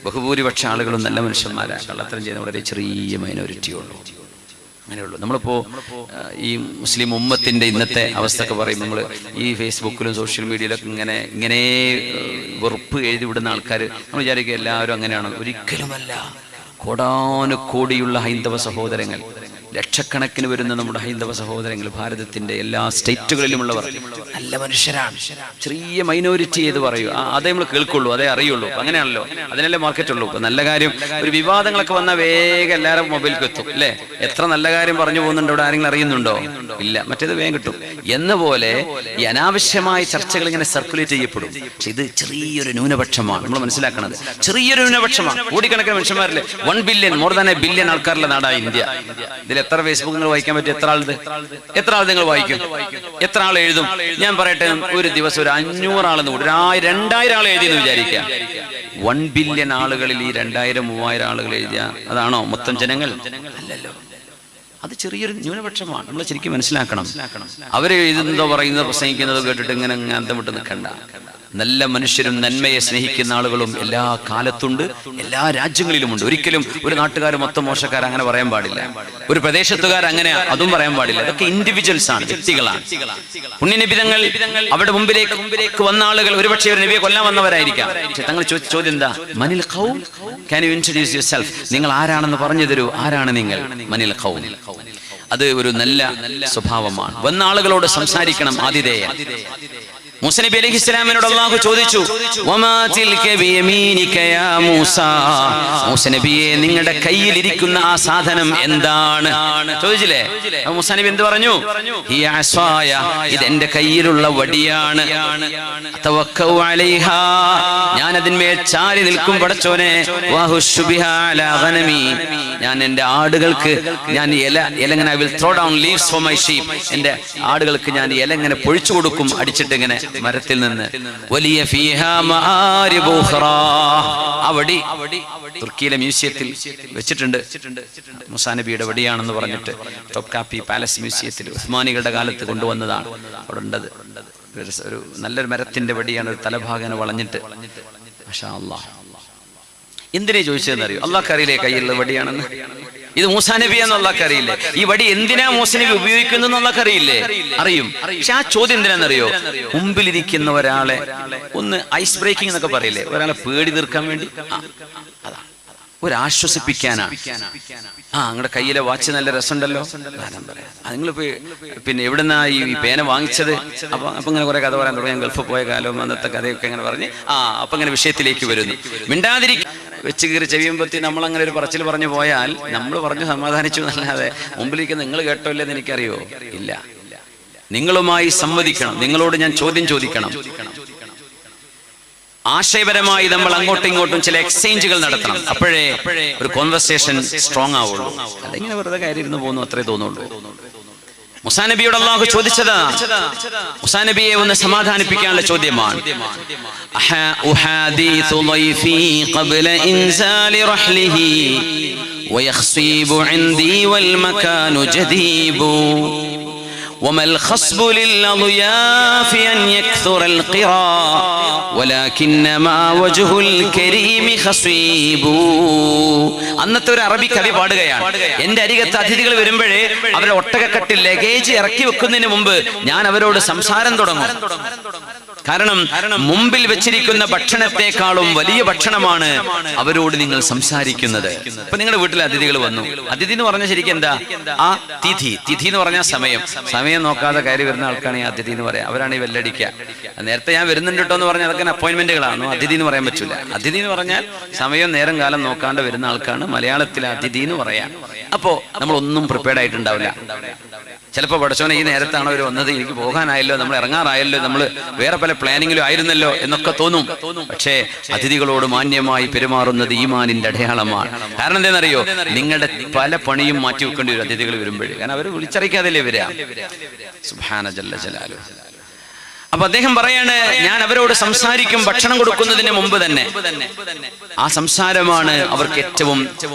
ബഹുഭൂരിപക്ഷ ആളുകളും നല്ല മനുഷ്യന്മാരാ. കള്ളത്തരം ചെയ്യുന്ന വളരെ ചെറിയ മൈനോറിറ്റി ഉള്ളൂ. അങ്ങനെയുള്ളൂ. നമ്മളിപ്പോൾ ഈ മുസ്ലിം ഉമ്മത്തിൻ്റെ ഇന്നത്തെ അവസ്ഥ ഒക്കെ പറയും. നമ്മൾ ഈ ഫേസ്ബുക്കിലും സോഷ്യൽ മീഡിയയിലൊക്കെ ഇങ്ങനെ വെറുപ്പ് എഴുതി വിടുന്ന ആൾക്കാർ നമ്മൾ വിചാരിക്കുക എല്ലാവരും അങ്ങനെയാണ്. ഒരിക്കലുമല്ല. കോടാനുകോടിയുള്ള ഹൈന്ദവ സഹോദരങ്ങൾ, ലക്ഷക്കണക്കിന് വരുന്ന നമ്മുടെ ഹൈന്ദവ സഹോദരങ്ങൾ, ഭാരതത്തിന്റെ എല്ലാ സ്റ്റേറ്റുകളിലുമുള്ളവർ നല്ല മനുഷ്യരാണ്. ചെറിയ മൈനോറിറ്റി ഏത് പറയൂ, അതേ നമ്മൾ കേൾക്കുള്ളൂ, അതേ അറിയുള്ളൂ. അങ്ങനെയാണല്ലോ, അതിനല്ലേ മാർക്കറ്റ് ഉള്ളൂ. ഇപ്പൊ നല്ല കാര്യം, ഒരു വിവാദങ്ങളൊക്കെ വന്നാൽ വേഗം എല്ലാവരും മൊബൈലിൽ എത്തും അല്ലേ? എത്ര നല്ല കാര്യം പറഞ്ഞു പോകുന്നുണ്ടോ? ഇവിടെ ആരെങ്കിലും അറിയുന്നുണ്ടോ? ഇല്ല. മറ്റേത് വേഗം കിട്ടും. എന്ന പോലെ ഈ അനാവശ്യമായ ചർച്ചകൾ ഇങ്ങനെ സർക്കുലേറ്റ് ചെയ്യപ്പെടും. പക്ഷെ ഇത് ചെറിയൊരു ന്യൂനപക്ഷമാണ്. നമ്മൾ മനസ്സിലാക്കുന്നത് ചെറിയൊരു ന്യൂനപക്ഷമാണ്. കോടിക്കണക്കിന് മനുഷ്യന്മാരിലെ 1 billion, more than A billion ആൾക്കാരുടെ നാടാണ് ഇന്ത്യ. ഇതിൽ എത്ര ഫേസ്ബുക്ക് നിങ്ങൾ വായിക്കാൻ പറ്റും? എത്ര ആൾ നിങ്ങൾ വായിക്കും? എത്ര ആൾ എഴുതും? ഞാൻ പറയട്ടെ, ഒരു ദിവസം ഒരു 500 ആളെന്ന് കൂടി 2000 ആൾ എഴുതിയെന്ന് വിചാരിക്കുക. 1 ബില്യൺ ആളുകളിൽ ഈ 2000-3000 ആളുകൾ എഴുതിയ അതാണോ മൊത്തം ജനങ്ങൾ? അല്ലല്ലോ. അത് ചെറിയൊരു ന്യൂനപക്ഷമാണ്. നമ്മൾ ശരിക്കും മനസ്സിലാക്കണം. അവര് എഴുതുന്നതോ പറയുന്നതോ പ്രസംഗിക്കുന്നതോ കേട്ടിട്ട് ഇങ്ങനെ അന്തം വിട്ട് നിൽക്കണ്ട. നല്ല മനുഷ്യരും നന്മയെ സ്നേഹിക്കുന്ന ആളുകളും എല്ലാ കാലത്തുണ്ട്, എല്ലാ രാജ്യങ്ങളിലുമുണ്ട്. ഒരിക്കലും ഒരു നാട്ടുകാർ മൊത്തം മോശക്കാർ അങ്ങനെ പറയാൻ പാടില്ല, ഒരു പ്രദേശത്തുകാർ അങ്ങനെ അതും പറയാൻ പാടില്ല. അതൊക്കെ ഇൻഡിവിജ്വൽസ് ആണ്, വ്യക്തികളാണ്. പുണ്യനിബിതങ്ങൾ അവിടെ മുമ്പിലേക്ക് വന്ന ആളുകൾ ഒരുപക്ഷെ ഒരു നബിയെ കൊല്ലാൻ വന്നവരായിരിക്കാം. പക്ഷെ തങ്ങൾ ചോദ്യം എന്താ? മനിൽ ഖൗം, ക്യാൻ യു ഇൻട്രൊഡ്യൂസ് യുവർസെൽഫ്? നിങ്ങൾ ആരാണെന്ന് പറഞ്ഞു തരൂ, ആരാണ് നിങ്ങൾ? മനിൽ ഖൗം. അത് ഒരു നല്ല സ്വഭാവമാണ്. വന്ന ആളുകളോട് സംസാരിക്കണം, ആതിഥേയ. മൂസ നബി അലൈഹിസ്സലാമിനോട് അല്ലാഹു ചോദിച്ചു, വമാ തിൽക ബിയമീനിക യാ മൂസ, മൂസ നബിയെ നിങ്ങളുടെ കയ്യിൽ ഇരിക്കുന്ന ആ സാധനം എന്താണ് ചോദിച്ചില്ലേ? മൂസ നബി എന്ത് പറഞ്ഞു? ഹിയ അസ്വായ, ഇത് എൻ്റെ കയ്യിലുള്ള വടിയാണ്. തവക്കഉ അലൈഹാ, ഞാൻ അതിന്മേൽ ചാരി നിൽക്കും പടച്ചോനെ. വഹുശു ബിഹാ അലാ ഗനമി, ഞാൻ എൻ്റെ ആടുകൾക്ക് ഞാൻ ഇല ഇങ്ങനെ I will throw down leaves for my sheep, എൻ്റെ ആടുകൾക്ക് ഞാൻ ഇല ഇങ്ങനെ പൊഴിച്ചു കൊടുക്കും, അടിച്ചിട്ട് ഇങ്ങനെ മരത്തിൽ നിന്ന്. വലിയ ഫീഹാ മആരിബു ഉഖ്റാ, അവടി തുർക്കിയിലെ മ്യൂസിയത്തിൽ വെച്ചിട്ടുണ്ട്. മൂസാ നബിയുടെ വടിയാണെന്ന് പറഞ്ഞിട്ട് ടോപ്കാപ്പി പാലസ് മ്യൂസിയത്തിൽ ഉസ്മാനികളുടെ കാലത്ത് കൊണ്ടുവന്നതാണ്. അവിടെ ഉണ്ടത് ഒരു നല്ലൊരു മരത്തിന്റെ വടിയാണ്, ഒരു തലഭാഗനെ വളഞ്ഞിട്ട്. മാഷാ അല്ലാഹ്. എന്തിനെ ചോദിച്ചതെന്നറിയോ? അള്ളാഹ്ക്ക് അറിയില്ലേ കയ്യിലുള്ള വടിയാണെന്ന്? ഇത് മൂസാ നബി എന്ന് അള്ളാഹ്ക്ക് അറിയില്ലേ? ഈ വടി എന്തിനാ മൂസാ നബി ഉപയോഗിക്കുന്നു എന്ന് അള്ളാഹ്ക്ക് അറിയില്ലേ? അറിയും. പക്ഷെ ആ ചോദ്യം എന്തിനാണെന്നറിയോ? മുമ്പിലിരിക്കുന്ന ഒരാളെ ഒന്ന് ഐസ് ബ്രേക്കിംഗ് എന്നൊക്കെ പറയില്ലേ, ഒരാളെ പേടി തീർക്കാൻ വേണ്ടി, അതാ ഒരാശ്വസിപ്പിക്കാനാണ്. നിങ്ങളുടെ കയ്യിലെ വാച്ച് നല്ല രസമുണ്ടല്ലോ, നിങ്ങൾ പിന്നെ എവിടുന്നാ ഈ പേന വാങ്ങിച്ചത്? അപ്പൊ ഇങ്ങനെ കുറെ കഥ പറയാൻ തുടങ്ങി. ഞാൻ ഗൾഫിൽ പോയ കാലവും അന്നത്തെ കഥയൊക്കെ ഇങ്ങനെ പറഞ്ഞ് അപ്പൊ ഇങ്ങനെ വിഷയത്തിലേക്ക് വരുന്നു. മിണ്ടാതിരിക്കും, വെച്ച് കീറി ചെവിയുമ്പത്തി നമ്മളങ്ങനെ ഒരു പറച്ചിൽ പറഞ്ഞു പോയാൽ നമ്മൾ പറഞ്ഞു സമാധാനിച്ചു എന്നല്ലാതെ മുമ്പിലേക്ക് നിങ്ങൾ കേട്ടോ ഇല്ലെന്ന് എനിക്കറിയോ? ഇല്ല. നിങ്ങളുമായി സംവദിക്കണം, നിങ്ങളോട് ഞാൻ ചോദ്യം ചോദിക്കണം. ആശയപരമായി നമ്മൾ അങ്ങോട്ടും ഇങ്ങോട്ടും ചില എക്സ്ചേഞ്ചുകൾ നടത്തണം. അപ്പോഴേ ഒരു കോൺവെർസേഷൻ സ്ട്രോങ് ആവുള്ളൂ. അതിങ്ങനെ വെറുതെ കയറി ഇരുന്ന് പോകുന്നു, അത്രേ തോന്നുള്ളൂ. മൂസാ നബിയോട് അല്ലാഹു ചോദിച്ചത് മൂസാ നബിയെ ഒന്ന് സമാധാനിപ്പിക്കാനുള്ള ചോദ്യമാണ്. ഉഹാദീതു ളൈഫി ഖബ്ല ഇൻസാലി റഹ്ലിഹി വയഖ്സീബു ഇൻദി വൽ മകാനു ജദീബു وما الخصب للأضياف أن يكثر القراء ولكنما وجه الكريم خصيب. അന്നത്തെ ഒരു അറബി കവി പാടുകയാണ്, എന്റെ അരികത്ത് അതിഥികൾ വരുമ്പോഴേ അവരുടെ ഒട്ടകക്കട്ടിൽ ലഗേജ് ഇറക്കി വെക്കുന്നതിന് മുമ്പ് ഞാൻ അവരോട് സംസാരം തുടങ്ങും. കാരണം മുമ്പിൽ വെച്ചിരിക്കുന്ന ഭക്ഷണത്തെക്കാളും വലിയ ഭക്ഷണമാണ് അവരോട് നിങ്ങൾ സംസാരിക്കുന്നത്. ഇപ്പൊ നിങ്ങളുടെ വീട്ടിൽ അതിഥികൾ വന്നു. അതിഥി എന്ന് പറഞ്ഞാൽ ശരിക്കും എന്താ? ആ തിഥി എന്ന് പറഞ്ഞാൽ സമയം നോക്കാതെ കയറി വരുന്ന ആൾക്കാണ് ഈ അതിഥി എന്ന് പറയാം. അവരാണ് ഈ വെല്ലടിക്കുക. നേരത്തെ ഞാൻ വരുന്നുണ്ട് കേട്ടോ എന്ന് പറഞ്ഞാൽ അതൊക്കെ അപ്പോയിന്റ്മെന്റുകളാണോ? അതിഥി എന്ന് പറയാൻ പറ്റൂല. അതിഥി എന്ന് പറഞ്ഞാൽ സമയം നേരം കാലം നോക്കാണ്ട് വരുന്ന ആൾക്കാണ് മലയാളത്തിൽ അതിഥി എന്ന് പറയാം. അപ്പോ നമ്മളൊന്നും പ്രിപ്പയർഡ് ആയിട്ടുണ്ടാവില്ല. ചിലപ്പോൾ പഠിച്ചോനെ ഈ നേരത്താണ് അവർ വന്നത്, എനിക്ക് പോകാനായല്ലോ, നമ്മൾ ഇറങ്ങാറായല്ലോ, നമ്മൾ വേറെ പല പ്ലാനിങ്ങിലും ആയിരുന്നല്ലോ എന്നൊക്കെ തോന്നും. പക്ഷേ അതിഥികളോട് മാന്യമായി പെരുമാറുന്നത് ഈമാനിന്റെ അടയാളമാണ്. കാരണം എന്താണെന്നറിയോ? നിങ്ങളുടെ പല പണിയും മാറ്റി വെക്കേണ്ടി വരും അതിഥികൾ വരുമ്പോഴേ. കാരണം അവർ വിളിച്ചറിയിക്കാതല്ലേ വരിക. സുബ്ഹാന ജല്ല ജലാലു. അപ്പൊ അദ്ദേഹം പറയാണ്, ഞാൻ അവരോട് സംസാരിക്കും ഭക്ഷണം കൊടുക്കുന്നതിന് മുമ്പ് തന്നെ. ആ സംസാരമാണ് അവർക്ക് ഏറ്റവും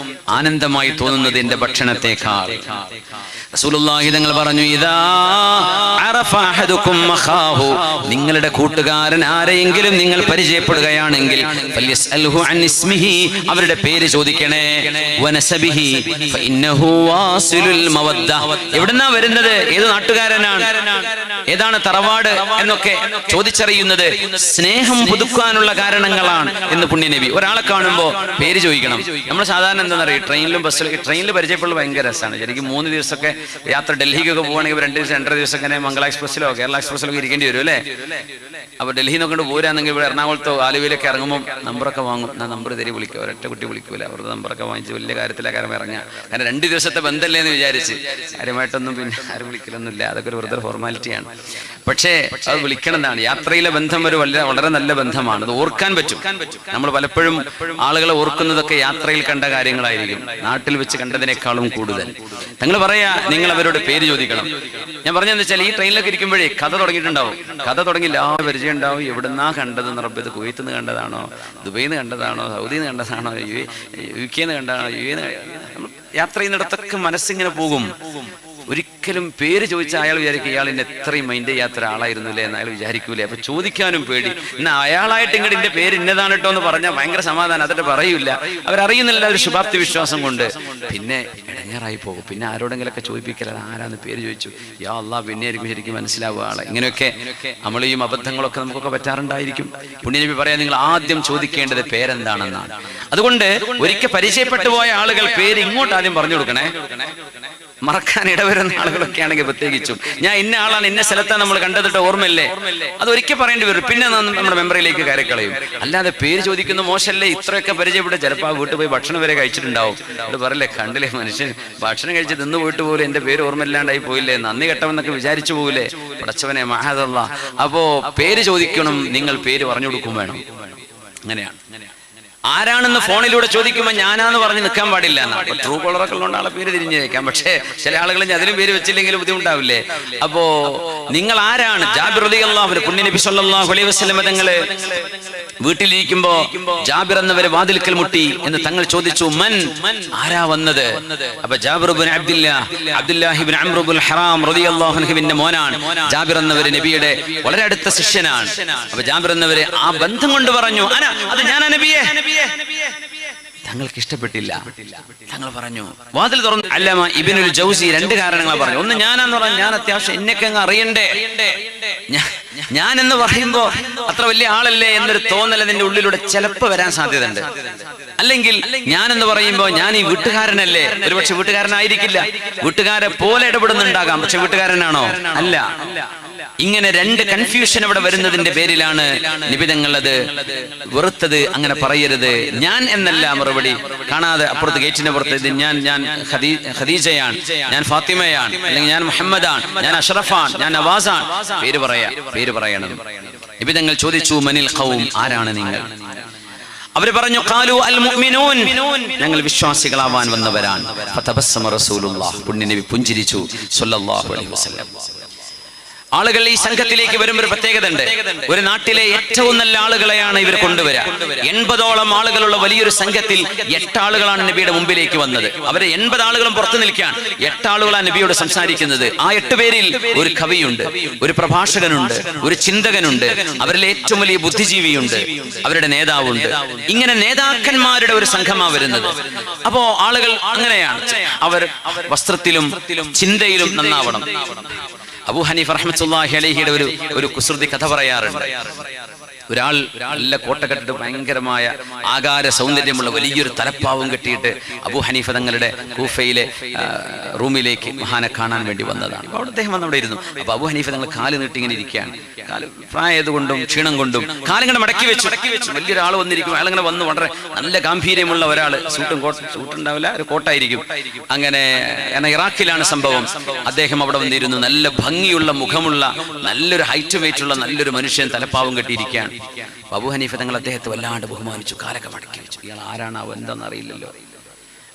ആനന്ദമായി തോന്നുന്നത് എന്റെ ഭക്ഷണത്തെക്കാൾ. റസൂലുള്ളാഹി തങ്ങൾ പറഞ്ഞു, ഇദാ അറഫ അഹദുകും മഖാഹു, നിങ്ങളുടെ കൂട്ടുകാരൻ ആരെയെങ്കിലും നിങ്ങൾ പരിചയപ്പെടുകയാണെങ്കിൽ ഫല്യസ്അൽഹു അൻ ഇസ്മിഹി, അവരുടെ പേര് ചോദിക്കണേ. വനസബിഹി ഫഇന്നഹു വാസിലുൽ മവദ്ദ, എവിടുന്നാ വരുന്നത്, ഏത് നാട്ടുകാരനാണ്, ഏതാണ് തറവാട് എന്നൊക്കെ ചോദിച്ചറിയുന്നത് സ്നേഹം പുതുക്കാനുള്ള കാരണങ്ങളാണ് എന്ന് പുണ്യനബി. ഒരാളെ കാണുമ്പോൾ പേര് ചോദിക്കണം. നമ്മൾ സാധാരണ എന്താണെന്നറിയാം, ട്രെയിനിൽ പരിചയപ്പെടുന്നത് ഭയങ്കര രസമാണ്. ശരിക്കും 3 ദിവസമൊക്കെ യാത്ര ഡൽഹിക്കൊക്കെ പോകുകയാണെങ്കിൽ 2 ദിവസം 2.5 ദിവസം ഇങ്ങനെ മംഗള എക്സ്പ്രസ്സിലോ കേരള എക്സ്പ്രസ്സിലോ ഇരിക്കേണ്ടി വരും അല്ലേ? അപ്പൊ ഡൽഹിയിൽ നിന്നൊക്കെ പോരാണെങ്കിൽ ഇവിടെ എറണാകുളത്തോ ആലുവയിലൊക്കെ ഇറങ്ങുമ്പോൾ നമ്പറൊക്കെ വാങ്ങും. നമ്പർ തരി വിളിക്കുക, ഒരൊറ്റ കുട്ടി വിളിക്കൂല. അവരുടെ നമ്പറൊക്കെ വാങ്ങിച്ച് വലിയ കാര്യത്തിലെ കാര്യം ഇറങ്ങാം. കാരണം 2 ദിവസത്തെ ബന്ധമല്ലേ എന്ന് വിചാരിച്ച് കാര്യമായിട്ടൊന്നും പിന്നെ ആരും വിളിക്കലൊന്നുമില്ല. അതൊക്കെ ഒരു വെറുതെ ഫോർമാലിറ്റിയാണ്. പക്ഷേ അത് വിളിക്കണമെന്നാണ്. യാത്രയിലെ ബന്ധം ഒരു വളരെ നല്ല ബന്ധമാണ്. അത് ഓർക്കാൻ പറ്റും. നമ്മൾ പലപ്പോഴും ആളുകളെ ഓർക്കുന്നതൊക്കെ യാത്രയിൽ കണ്ട കാര്യങ്ങളായിരിക്കും, നാട്ടിൽ വെച്ച് കണ്ടതിനേക്കാളും കൂടുതൽ. തങ്ങൾ പറയാ, നിങ്ങൾ അവരോട് പേര് ചോദിക്കണം. ഞാൻ പറഞ്ഞതെന്ന് വെച്ചാൽ, ഈ ട്രെയിനിലൊക്കെ ഇരിക്കുമ്പോഴേ കഥ തുടങ്ങിയിട്ടുണ്ടാവും. കഥ തുടങ്ങി പരിചയം ഉണ്ടാവും. എവിടുന്നാ കണ്ടതെന്ന് റബ്ബ്, ഇത് കുവൈത്തിൽ നിന്ന് കണ്ടതാണോ, ദുബൈയിൽ നിന്ന് കണ്ടതാണോ, സൗദിയിൽ നിന്ന് കണ്ടതാണോ, UK നിന്ന് കണ്ടതാണോ, നമ്മൾ യാത്ര ചെയ്യുന്നിടത്തൊക്കെ മനസ്സിങ്ങനെ പോകും. ഒരിക്കലും പേര് ചോദിച്ചാൽ അയാൾ വിചാരിക്കും ഇയാൾ എന്നെ എത്രയും മൈൻഡ് ചെയ്യാത്ത ഒരാളായിരുന്നില്ലേ എന്ന് അയാൾ വിചാരിക്കൂലേ. അപ്പൊ ചോദിക്കാനും പേടി. എന്നാൽ അയാളായിട്ട് ഇങ്ങോട്ട് എന്റെ പേര് ഇന്നതാണ് കേട്ടോ എന്ന് പറഞ്ഞാൽ ഭയങ്കര സമാധാനം. അതിട്ട് പറയൂല, അവരറിയുന്നില്ല, ഒരു ശുഭാപ്തി വിശ്വാസം കൊണ്ട്. പിന്നെ ഇടങ്ങേറായി പോകും. പിന്നെ ആരോടെങ്കിലൊക്കെ ചോദിപ്പിക്കല, ആരാന്ന് പേര് ചോദിച്ചു, യാ അല്ലാഹ്, പിന്നെ ആയിരിക്കും ശരിക്കും മനസ്സിലാവുക ആളെ. ഇങ്ങനെയൊക്കെ നമ്മളെയും അബദ്ധങ്ങളൊക്കെ നമുക്കൊക്കെ പറ്റാറുണ്ടായിരിക്കും. പുണ്യനബി പറയാൻ, നിങ്ങൾ ആദ്യം ചോദിക്കേണ്ടത് പേരെന്താണെന്നാണ്. അതുകൊണ്ട് ഒരിക്കൽ പരിചയപ്പെട്ടു പോയ ആളുകൾ പേര് ഇങ്ങോട്ട് ആദ്യം പറഞ്ഞു കൊടുക്കണേ. മറക്കാൻ ഇടവരുന്ന ആളുകളൊക്കെ ആണെങ്കിൽ പ്രത്യേകിച്ചും, ഞാൻ ഇന്ന ആളാണ്, ഇന്ന സ്ഥലത്താണ് നമ്മൾ കണ്ടതിട്ട് ഓർമ്മയില്ലേ, അത് ഒരിക്കൽ പറയേണ്ടി വരും. പിന്നെ നമ്മുടെ മെമ്മറിയിലേക്ക് കയറി കളയും. അല്ലാതെ പേര് ചോദിക്കുന്ന മോശമല്ലേ. ഇത്രയൊക്കെ പരിചയപ്പെട്ട് ചിലപ്പോൾ ആ വീട്ടിൽ പോയി ഭക്ഷണം വരെ കഴിച്ചിട്ടുണ്ടാവും. അത് പറയല്ലേ, കണ്ടില്ലേ മനുഷ്യൻ ഭക്ഷണം കഴിച്ച് നിന്ന് പോയിട്ട് പോലും എന്റെ പേര് ഓർമ്മയില്ലാണ്ടായി പോയില്ലേ, നന്ദി കെട്ടവെന്നൊക്കെ വിചാരിച്ചു പോകില്ലേ. പടച്ചവനെ മഹാദല്ലാ. അപ്പോ പേര് ചോദിക്കണം, നിങ്ങൾ പേര് പറഞ്ഞു കൊടുക്കും വേണം. അങ്ങനെയാണ്. ആരാണെന്ന് ഫോണിലൂടെ ചോദിക്കുമ്പോൾ ഞാനാന്ന് പറഞ്ഞ് നിൽക്കാൻ പാടില്ല. ട്രൂ കോളറൊക്കെ ഉള്ള ആളെ പേര് തിരിഞ്ഞേക്കാം. പക്ഷേ ചില ആളുകൾ അതിലും പേര് വെച്ചില്ലെങ്കിലും ബുദ്ധിമുട്ടാവില്ലേ. അപ്പോ നിങ്ങൾ ആരാണ്? ജാബിർ റളിയല്ലാഹു അൻഹു, പുണ്യനബി സ്വല്ലല്ലാഹു അലൈഹി വസല്ലം തങ്ങള് വീട്ടിലിരിക്കുമ്പോ ജാബിർ എന്നവരെ വാതിൽക്കൽ മുട്ടി എന്ന് തങ്ങൾ ചോദിച്ചു, മൻ, ആരാ വന്നത്? അപ്പൊ ജാബിർ ഇബ്നു അബ്ദുല്ലാഹി ഇബ്നു അംർ ഇബ്നുൽ ഹറാം റളിയല്ലാഹു അൻഹുവിന്റെ മോനാണ്. ജാബിർ എന്നവര് നബിയുടെ വളരെ അടുത്ത ശിഷ്യനാണ്. അപ്പൊ ജാബിർ എന്നവര് ആ ബന്ധം കൊണ്ട് പറഞ്ഞു, അത് ഞാനാ നബിയെ. തങ്ങൾക്ക് ഇഷ്ടപ്പെട്ടില്ല. തങ്ങൾ പറഞ്ഞു, വാതിൽ തുറന്നു. അല്ലാമ ഇബ്നുൽ ജൗസി രണ്ട് കാരണങ്ങൾ പറഞ്ഞു. ഒന്ന്, ഞാനാന്ന് പറഞ്ഞാൽ ഞാൻ അത്യാവശ്യം എന്നെയൊക്കെ അങ്ങ് അറിയണ്ടേ, ഞാൻ എന്ന് പറയുമ്പോ അത്ര വലിയ ആളല്ലേ എന്നൊരു തോന്നൽ അതിന്റെ ഉള്ളിലൂടെ ചിലപ്പോൾ വരാൻ സാധ്യതയുണ്ട്. അല്ലെങ്കിൽ ഞാൻ എന്ന് പറയുമ്പോ ഞാൻ ഈ വീട്ടുകാരനല്ലേ, ഒരുപക്ഷെ വീട്ടുകാരനായിരിക്കില്ല, വീട്ടുകാരെ പോലെ ഇടപെടുന്നുണ്ടാകാം, പക്ഷെ വീട്ടുകാരനാണോ? അല്ല. ഇങ്ങനെ രണ്ട് കൺഫ്യൂഷൻ അവിടെ വരുന്നതിന്റെ പേരിലാണ് നിബിധങ്ങൾ അത് വെറുത്തത്. അങ്ങനെ പറയരുത്. ഞാൻ എന്നല്ല മറുപടി. കാണാതെ അപ്പുറത്ത് ഗേറ്റിന്റെ പുറത്ത് ഇത് ഞാൻ ഖദീജയാണ്, ഞാൻ ഫാത്തിമയാണ്, അല്ലെങ്കിൽ ഞാൻ മുഹമ്മദാണ്, ഞാൻ അഷ്റഫാണ്, ഞാൻ നവാസാണ്, പേര് പറയണം. നിബിധങ്ങൾ ചോദിച്ചു, മനിൽ ഖൗം, ആരാണ് നിങ്ങൾ? അവര് പറഞ്ഞു, ഖാലു അൽ മുഅ്മിനൂൻ, ഞങ്ങൾ വിശ്വാസികളാവാൻ വന്നവരാണ്. ഫതബസ്സമ റസൂലുള്ളാഹ്, പുണ്യനബി പുഞ്ചിരിച്ചു സ്വല്ലല്ലാഹു അലൈഹി വസല്ലം. ആളുകൾ ഈ സംഘത്തിലേക്ക് വരുമ്പോൾ ഒരു പ്രത്യേകത ഉണ്ട്. ഒരു നാട്ടിലെ ഏറ്റവും നല്ല ആളുകളെയാണ് ഇവർ കൊണ്ടുവരിക. 80ഓളം ആളുകളുള്ള വലിയൊരു സംഘത്തിൽ 8 ആളുകളാണ് നബിയുടെ മുമ്പിലേക്ക് വന്നത്. അവരെ 80 ആളുകളും പുറത്തു നിൽക്കാൻ 8 ആളുകളാണ് നബിയോട് സംസാരിക്കുന്നത്. ആ 8 പേരിൽ ഒരു കവിയുണ്ട്, ഒരു പ്രഭാഷകനുണ്ട്, ഒരു ചിന്തകനുണ്ട്, അവരിലെ ഏറ്റവും വലിയ ബുദ്ധിജീവിയുണ്ട്, അവരുടെ നേതാവുണ്ട്. ഇങ്ങനെ നേതാക്കന്മാരുടെ ഒരു സംഘമാണ് വരുന്നത്. അപ്പോ ആളുകൾ അങ്ങനെയാണ്. അവർ വസ്ത്രത്തിലും ചിന്തയിലും നന്നാവണം. അബൂ ഹനീഫ റഹ്മത്തുള്ളാഹി അലൈഹിയുടെ ഒരു കുസൃതി കഥ പറയാറുണ്ട്. ഒരാൾ നല്ല കോട്ട കെട്ടിട്ട് ഭയങ്കരമായ ആകാര സൗന്ദര്യമുള്ള വലിയൊരു തലപ്പാവും കെട്ടിയിട്ട് അബൂ ഹനീഫ തങ്ങളുടെ കൂഫയിലെ റൂമിലേക്ക് മഹാനെ കാണാൻ വേണ്ടി വന്നതാണ്. അപ്പോൾ അവിടെ അദ്ദേഹം വന്നവിടെ ഇരുന്നു. അപ്പൊ അബൂ ഹനീഫ തങ്ങൾ കാല് നീട്ടി ഇങ്ങനെ ഇരിക്കുകയാണ്. കാല് പ്രായതുകൊണ്ടും ക്ഷീണം കൊണ്ടും കാലിങ്ങനെ മടക്കി വെച്ചു. വലിയൊരാൾ വന്നിരിക്കും. അയാളിങ്ങനെ വന്ന് വളരെ നല്ല ഗാംഭീര്യമുള്ള ഒരാൾ, സൂട്ടുണ്ടാവില്ല, ഒരു കോട്ടായിരിക്കും. അങ്ങനെ ഇറാഖിലാണ് സംഭവം. അദ്ദേഹം അവിടെ വന്നിരുന്നു. നല്ല ഭംഗിയുള്ള മുഖമുള്ള നല്ലൊരു ഹൈറ്റ് വെയിറ്റ് ഉള്ള നല്ലൊരു മനുഷ്യൻ തലപ്പാവും കെട്ടിയിരിക്കുകയാണ്. അബൂ ഹനീഫ തങ്ങൾ അദ്ദേഹത്തെ വല്ലാണ്ട് ബഹുമാനിച്ചു. കാലൊക്കെ മടക്കി വെച്ചു. ഇയാൾ ആരാണാവോ, എന്താണെന്ന് അറിയില്ലല്ലോ.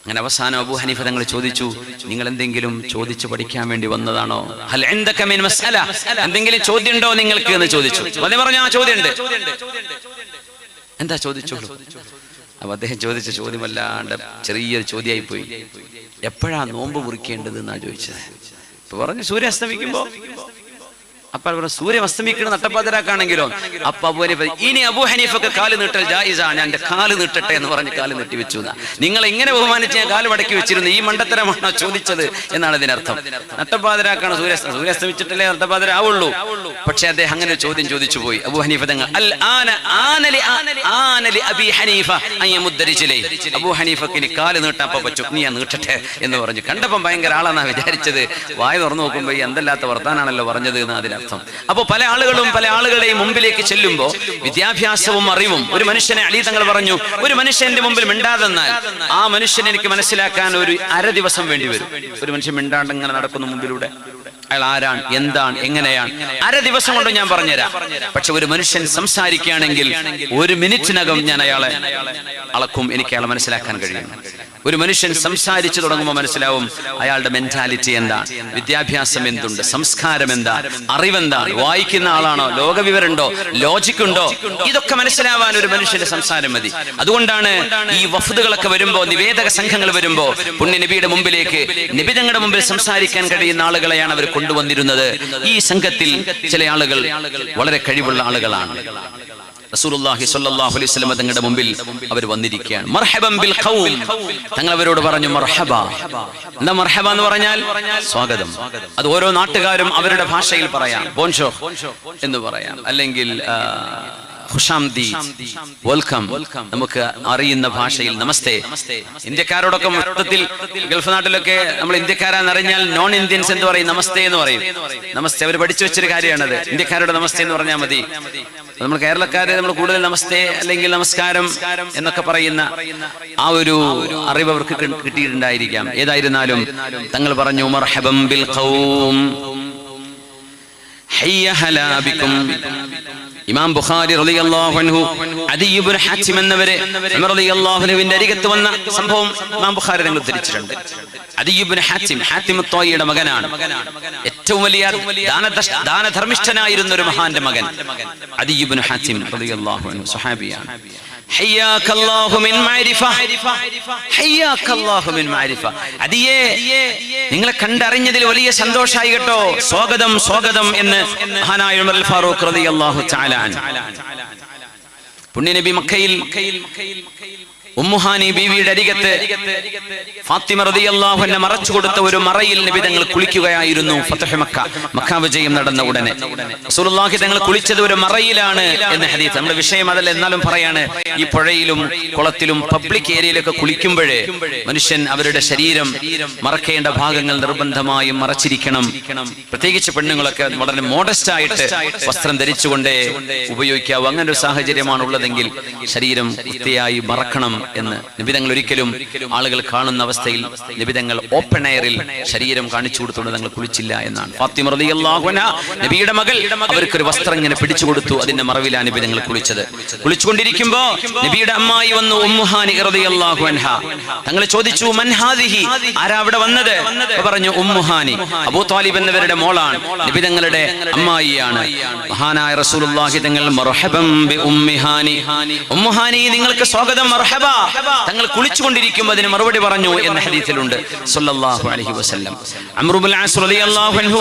അങ്ങനെ അവസാനം അബൂ ഹനീഫ തങ്ങൾ ചോദിച്ചു, നിങ്ങൾ എന്തെങ്കിലും ചോദിച്ചു പഠിക്കാൻ വേണ്ടി വന്നതാണോ? ഹൽ ഇൻദക മിൻ മസ്അല, എന്തെങ്കിലും ചോദ്യം ഉണ്ടോ നിങ്ങൾക്ക് എന്ന് ചോദിച്ചു. അദ്ദേഹം പറഞ്ഞു, ആ ചോദ്യമുണ്ട്. എന്താ ചോദിച്ചോളൂ. അപ്പൊ അദ്ദേഹം ചോദിച്ച ചോദ്യം വല്ലാണ്ട് ചെറിയൊരു ചോദ്യമായി പോയി. എപ്പോഴാ നോമ്പ് മുറിക്കേണ്ടത് എന്നാ ചോദിച്ചത്. ഇപ്പൊ പറഞ്ഞു സൂര്യാസ്തമിക്കുമ്പോ. അപ്പൊ സൂര്യൻ അസ്തമിക്കണം നട്ടപ്പാതിരാക്കാണെങ്കിലോ. അപ്പൊ അബൂ ഹനീഫ, ഇനി അബൂ ഹനീഫക്ക് കാല് നീട്ടൽ ജായിസാണ്, ഞാൻ എന്റെ കാല് നീട്ടട്ടെ എന്ന് പറഞ്ഞ് കാല് നീട്ടി വെച്ചു. നിങ്ങൾ ഇങ്ങനെ ബഹുമാനിച്ച് ഞാൻ കാല് മടക്കി വെച്ചിരുന്നു, ഈ മണ്ടത്തരമാണോ ചോദിച്ചത് എന്നാണ് ഇതിനർത്ഥം. നട്ടപ്പാതിരാക്കാണ്, സൂര്യാസ്തമിച്ചിട്ടല്ലേ നട്ടപ്പാതിരാവുള്ളൂ. പക്ഷെ അദ്ദേഹം അങ്ങനെ ഒരു ചോദ്യം ചോദിച്ചു പോയി. അബൂ ഹനീഫ തങ്ങൾ, അബൂ ഹനീഫക്ക് ഇനി കാല് നീട്ടാൻ പറ്റൂ, നീ ഞാൻ നീട്ടട്ടെ എന്ന് പറഞ്ഞു. കണ്ടപ്പം ഭയങ്കര ആളാന്നാ വിചാരിച്ചത്. വായ തുറന്നു നോക്കുമ്പോ ഈ എന്തല്ലാത്ത വർത്താനാണല്ലോ പറഞ്ഞത് എന്ന് അതിനർത്ഥം. അപ്പൊ പല ആളുകളുടെയും മുമ്പിലേക്ക് ചെല്ലുമ്പോൾ വിദ്യാഭ്യാസവും അറിവും, ഒരു മനുഷ്യനെ അലി തങ്ങൾ പറഞ്ഞു, ഒരു മനുഷ്യന്റെ മുമ്പിൽ മിണ്ടാതെന്നാൽ ആ മനുഷ്യനെ എനിക്ക് മനസ്സിലാക്കാൻ ഒരു അര ദിവസം വേണ്ടി വരും. ഒരു മനുഷ്യൻ മിണ്ടാണ്ട് ഇങ്ങനെ നടക്കുന്നു മുമ്പിലൂടെ, അയാൾ ആരാണ്, എന്താണ്, എങ്ങനെയാണ്, അര ദിവസം കൊണ്ട് ഞാൻ പറഞ്ഞുതരാം. പക്ഷെ ഒരു മനുഷ്യൻ സംസാരിക്കുകയാണെങ്കിൽ 1 മിനിറ്റിനകം ഞാൻ അയാളെ അളക്കും, എനിക്ക് അയാളെ മനസ്സിലാക്കാൻ കഴിയും. ഒരു മനുഷ്യൻ സംസാരിച്ചു തുടങ്ങുമ്പോൾ മനസ്സിലാവും അയാളുടെ മെന്റാലിറ്റി എന്താണ്, വിദ്യാഭ്യാസം എന്തുണ്ട്, സംസ്കാരം എന്താ, അറിവെന്താണ്, വായിക്കുന്ന ആളാണോ, ലോകവിവരമുണ്ടോ, ലോജിക്കുണ്ടോ, ഇതൊക്കെ മനസ്സിലാവാൻ ഒരു മനുഷ്യന്റെ സംസാരം മതി. അതുകൊണ്ടാണ് ഈ വഫ്ദുകളൊക്കെ വരുമ്പോ, നിവേദക സംഘങ്ങൾ വരുമ്പോ പുണ്യ നബിയുടെ മുമ്പിലേക്ക്, നബി തങ്ങളുടെ മുമ്പിൽ സംസാരിക്കാൻ കഴിയുന്ന ആളുകളെയാണ് അവർ കൊണ്ടുവന്നിരുന്നത്. ഈ സംഘത്തിൽ ചില ആളുകൾ വളരെ കഴിവുള്ള ആളുകളാണ്. റസൂലുള്ളാഹി സ്വല്ലല്ലാഹു അലൈഹി വസല്ലം തങ്ങളുടെ മുമ്പിൽ അവർ വന്നിരിക്കുകയാണ്. മർഹബൻ ബിൽ ഖൗം, തങ്ങൾ അവരോട് പറഞ്ഞു മർഹബ. എന്താ മർഹബ എന്ന് പറഞ്ഞാൽ? സ്വാഗതം. അത് ഓരോ നാട്ടുകാരും അവരുടെ ഭാഷയിൽ പറയാം. ബോൺഷോ എന്ന് പറയാം, അല്ലെങ്കിൽ ഖുശാംദി, വെൽക്കം, നമുക്ക് അറിയുന്ന ഭാഷയിൽ നമസ്തേ. ഇന്ത്യക്കാരോടൊക്കെ മൊത്തത്തിൽ ഗൾഫ് നാട്ടിലൊക്കെ നമ്മൾ ഇന്ത്യക്കാരാന്ന് അറിഞ്ഞാൽ നോൺ ഇന്ത്യൻസ് എന്ന് പറയും, നമസ്തേ എന്ന് പറയും. നമസ്തേ അവർ പഠിച്ചു വെച്ചൊരു കാര്യമാണത്. ഇന്ത്യക്കാരോട് നമസ്തേ എന്ന് പറഞ്ഞാൽ മതി. നമ്മൾ കേരളക്കാര് നമ്മൾ കൂടുതൽ നമസ്തേ അല്ലെങ്കിൽ നമസ്കാരം എന്നൊക്കെ പറയുന്ന ആ ഒരു അറിവ് അവർക്ക് കിട്ടിയിട്ടുണ്ടായിരിക്കാം. ഏതായിരുന്നാലും തങ്ങൾ പറഞ്ഞു മർഹബൻ ബിൽ ഖൗം ഹയ്യ ഹലാ ബിക്കും. ഇമാം ബുഖാരി റളിയല്ലാഹു അൻഹു അദി ഇബ്നു ഹാത്തിം എന്നവരെ ഉമർ റളിയല്ലാഹു അൻഹുവിന്റെ അരികത്ത് വന്ന സംഭവം ഇമാം ബുഖാരി ഞങ്ങൾ ഉദ്ധരിച്ചിട്ടുണ്ട്. അദി ഇബ്നു ഹാത്തിം, ഹാത്തിം അത്വായിയുടെ മകനാണ്. ഏറ്റവും വലിയ ദാനധർമ്മിഷ്ഠനായിരുന്ന ഒരു മഹാന്റെ മകൻ അദി ഇബ്നു ഹാത്തിം റളിയല്ലാഹു അൻഹു സ്വഹാബിയാണ്. ഹയ്യാകല്ലാഹു മിൻ മഅരിഫ, ഹയ്യാകല്ലാഹു മിൻ മഅരിഫ. അദിയേ, നിങ്ങളെ കണ്ടറിഞ്ഞതിൽ വലിയ സന്തോഷായി കേട്ടോ, സ്വാഗതം സ്വാഗതം എന്ന് മഹാനായ ഉമർ അൽ ഫാറൂഖ് റളിയല്ലാഹു തആല അൻഹു. പുണ്യ നബി മക്കയിൽ ഉമ്മുഹാനി ബീവിയുടെ അരികത്ത് ഫാത്തിമ റളിയല്ലാഹു അൻഹ മറച്ചു കൊടുത്ത ഒരു മറയിൽ നബി തങ്ങൾ കുളിക്കുകയായിരുന്നു. ഫത്ഹ് മക്ക, മക്ക വിജയം നടന്ന ഉടനെ റസൂലുള്ളാഹി തങ്ങൾ കുളിച്ചത് ഒരു മറയിലാണ് എന്ന ഹദീസ്. നമ്മുടെ വിഷയം അതല്ല, എന്നാലും പറയാണ്, ഈ പുഴയിലും കുളത്തിലും പബ്ലിക് ഏരിയയിലൊക്കെ കുളിക്കുമ്പോഴേ മനുഷ്യൻ അവരുടെ ശരീരം മറക്കേണ്ട ഭാഗങ്ങൾ നിർബന്ധമായും മറച്ചിരിക്കണം. പ്രത്യേകിച്ച് പെണ്ണുങ്ങളൊക്കെ വളരെ മോഡസ്റ്റ് ആയിട്ട് വസ്ത്രം ധരിച്ചുകൊണ്ടേ ഉപയോഗിക്കാവൂ. അങ്ങനെ ഒരു സാഹചര്യമാണ് ഉള്ളതെങ്കിൽ ശരീരം വൃത്തിയായി മറക്കണം എന്ന് നിബിതങ്ങൾ ഒരിക്കലും ആളുകൾ കാണുന്ന അവസ്ഥയിൽ നിബിതങ്ങൾ ഓപ്പൺ എയറിൽ ശരീരം കാണിച്ചു കൊടുത്തുകൊണ്ട് തങ്ങൾ കുളിച്ചില്ല എന്നാണ്. ഫാത്തിമ റളിയല്ലാഹു അൻഹ നബിയുടെ മകൾ, അവർക്കൊരു വസ്ത്രം ഇങ്ങനെ പിടിച്ചു കൊടുത്തു. അതിന്റെ മറവിലാണ് നിബിതങ്ങൾ കുളിച്ചത്. കുളിച്ചുകൊണ്ടിരിക്കുമ്പോ നബിയുടെ അമ്മായി വന്നു, ഉമ്മുഹാനി റളിയല്ലാഹു അൻഹ. തങ്ങൾ ചോദിച്ചു മൻ ഹാദിഹി, ആരാ അവിടെ വന്നത്? പറഞ്ഞു ഉമ്മുഹാനി, അബൂ ത്വാലിബ് എന്നവരുടെ മോളാണ്, നിബിതങ്ങളുടെ അമ്മായിയാണ്. മഹാനായ റസൂലുള്ളാഹി തങ്ങൾ മർഹബൻ ബി ഉമ്മിഹാനി, ഉമ്മുഹാനി നിങ്ങൾക്ക് സ്വാഗതം, മർഹബ. തങ്ങൾ കുളിച്ചുകൊണ്ടിരിക്കുമ്പോൾ അതിന് മറുപടി പറഞ്ഞു എന്ന ഹദീസിലുണ്ട് സല്ലല്ലാഹു അലൈഹി വസല്ലം. അംർ ഇബ്നുൽ ആസ് റളിയല്ലാഹു അൻഹു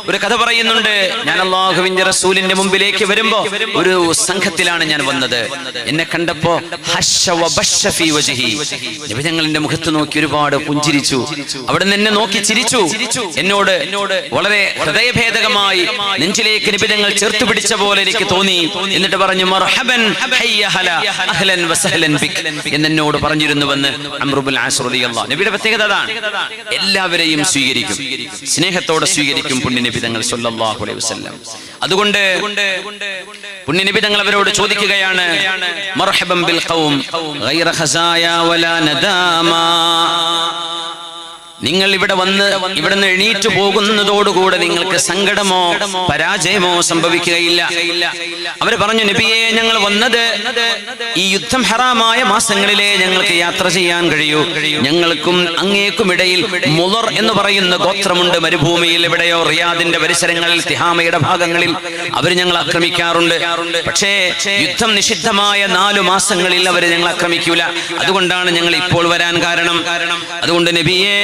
ഒരു കഥ പറയുന്നുണ്ട്. ഞാൻ അല്ലാഹുവിന്റെ റസൂലിന്റെ മുമ്പിലേക്ക് വരുമ്പോ ഒരു സംഘത്തിലാണ് ഞാൻ വന്നത്. എന്നെ കണ്ടപ്പോ ഹശ്ശ വബശ്ശ ഫീ വജ്ഹി, നബി തങ്ങളുടെ മുഖത്ത് നോക്കി ഒരുപാട് പുഞ്ചിരിച്ചു. അവിടെ നിന്ന് എന്നെ നോക്കി ചിരിച്ചു. എന്നോട് വളരെ ഹൃദയഭേദകമായി നെഞ്ചിലേക്ക് നബി തങ്ങൾ ചേർത്ത് പിടിച്ച പോലെ എനിക്ക് തോന്നി. എന്നിട്ട് പറഞ്ഞു മർഹബൻ ഹയ്യ ഹലാ അഹ്ലൻ വസഹ്ലൻ ബിക് എന്നോട് പറഞ്ഞിരുന്നുവെന്ന് അംർ ഇബ്നുൽ ആസ് റളിയല്ലാഹു. നബിയുടെ പ്രത്യേകത അതാണ്, എല്ലാവരെയും സ്വീകരിക്കും, സ്നേഹത്തോടെ സ്വീകരിക്കും പുണ്യ നബി തങ്ങൾ സല്ലല്ലാഹു അലൈഹി വസല്ലം. അതുകൊണ്ട് പുണ്യ നബി തങ്ങൾ അവരോട് ചോദിക്കുകയാണ് മർഹബൻ ബിൽ ഖൗം ഗൈറ ഖസായ വലാ നദാമാ. നിങ്ങൾ ഇവിടുന്ന് എണീറ്റ് പോകുന്നതോടുകൂടെ നിങ്ങൾക്ക് സങ്കടമോ പരാജയമോ സംഭവിക്കുകയില്ല. അവർ പറഞ്ഞു നബിയെ, ഞങ്ങൾ വന്നത് ഈ യുദ്ധം ഹറാമായ മാസങ്ങളിലെ ഞങ്ങൾക്ക് യാത്ര ചെയ്യാൻ കഴിയൂ. ഞങ്ങൾക്കും അങ്ങേക്കും ഇടയിൽ മുളർ എന്ന് പറയുന്ന ഗോത്രമുണ്ട്. മരുഭൂമിയിൽ എവിടെയോ റിയാദിന്റെ പരിസരങ്ങളിൽ, തിഹാമയുടെ ഭാഗങ്ങളിൽ അവർ ഞങ്ങൾ ആക്രമിക്കാറുണ്ട്. പക്ഷേ യുദ്ധം നിഷിദ്ധമായ 4 മാസങ്ങളിൽ അവർ ഞങ്ങൾ ആക്രമിക്കൂല. അതുകൊണ്ടാണ് ഞങ്ങൾ ഇപ്പോൾ വരാൻ കാരണം. അതുകൊണ്ട് നബിയെ,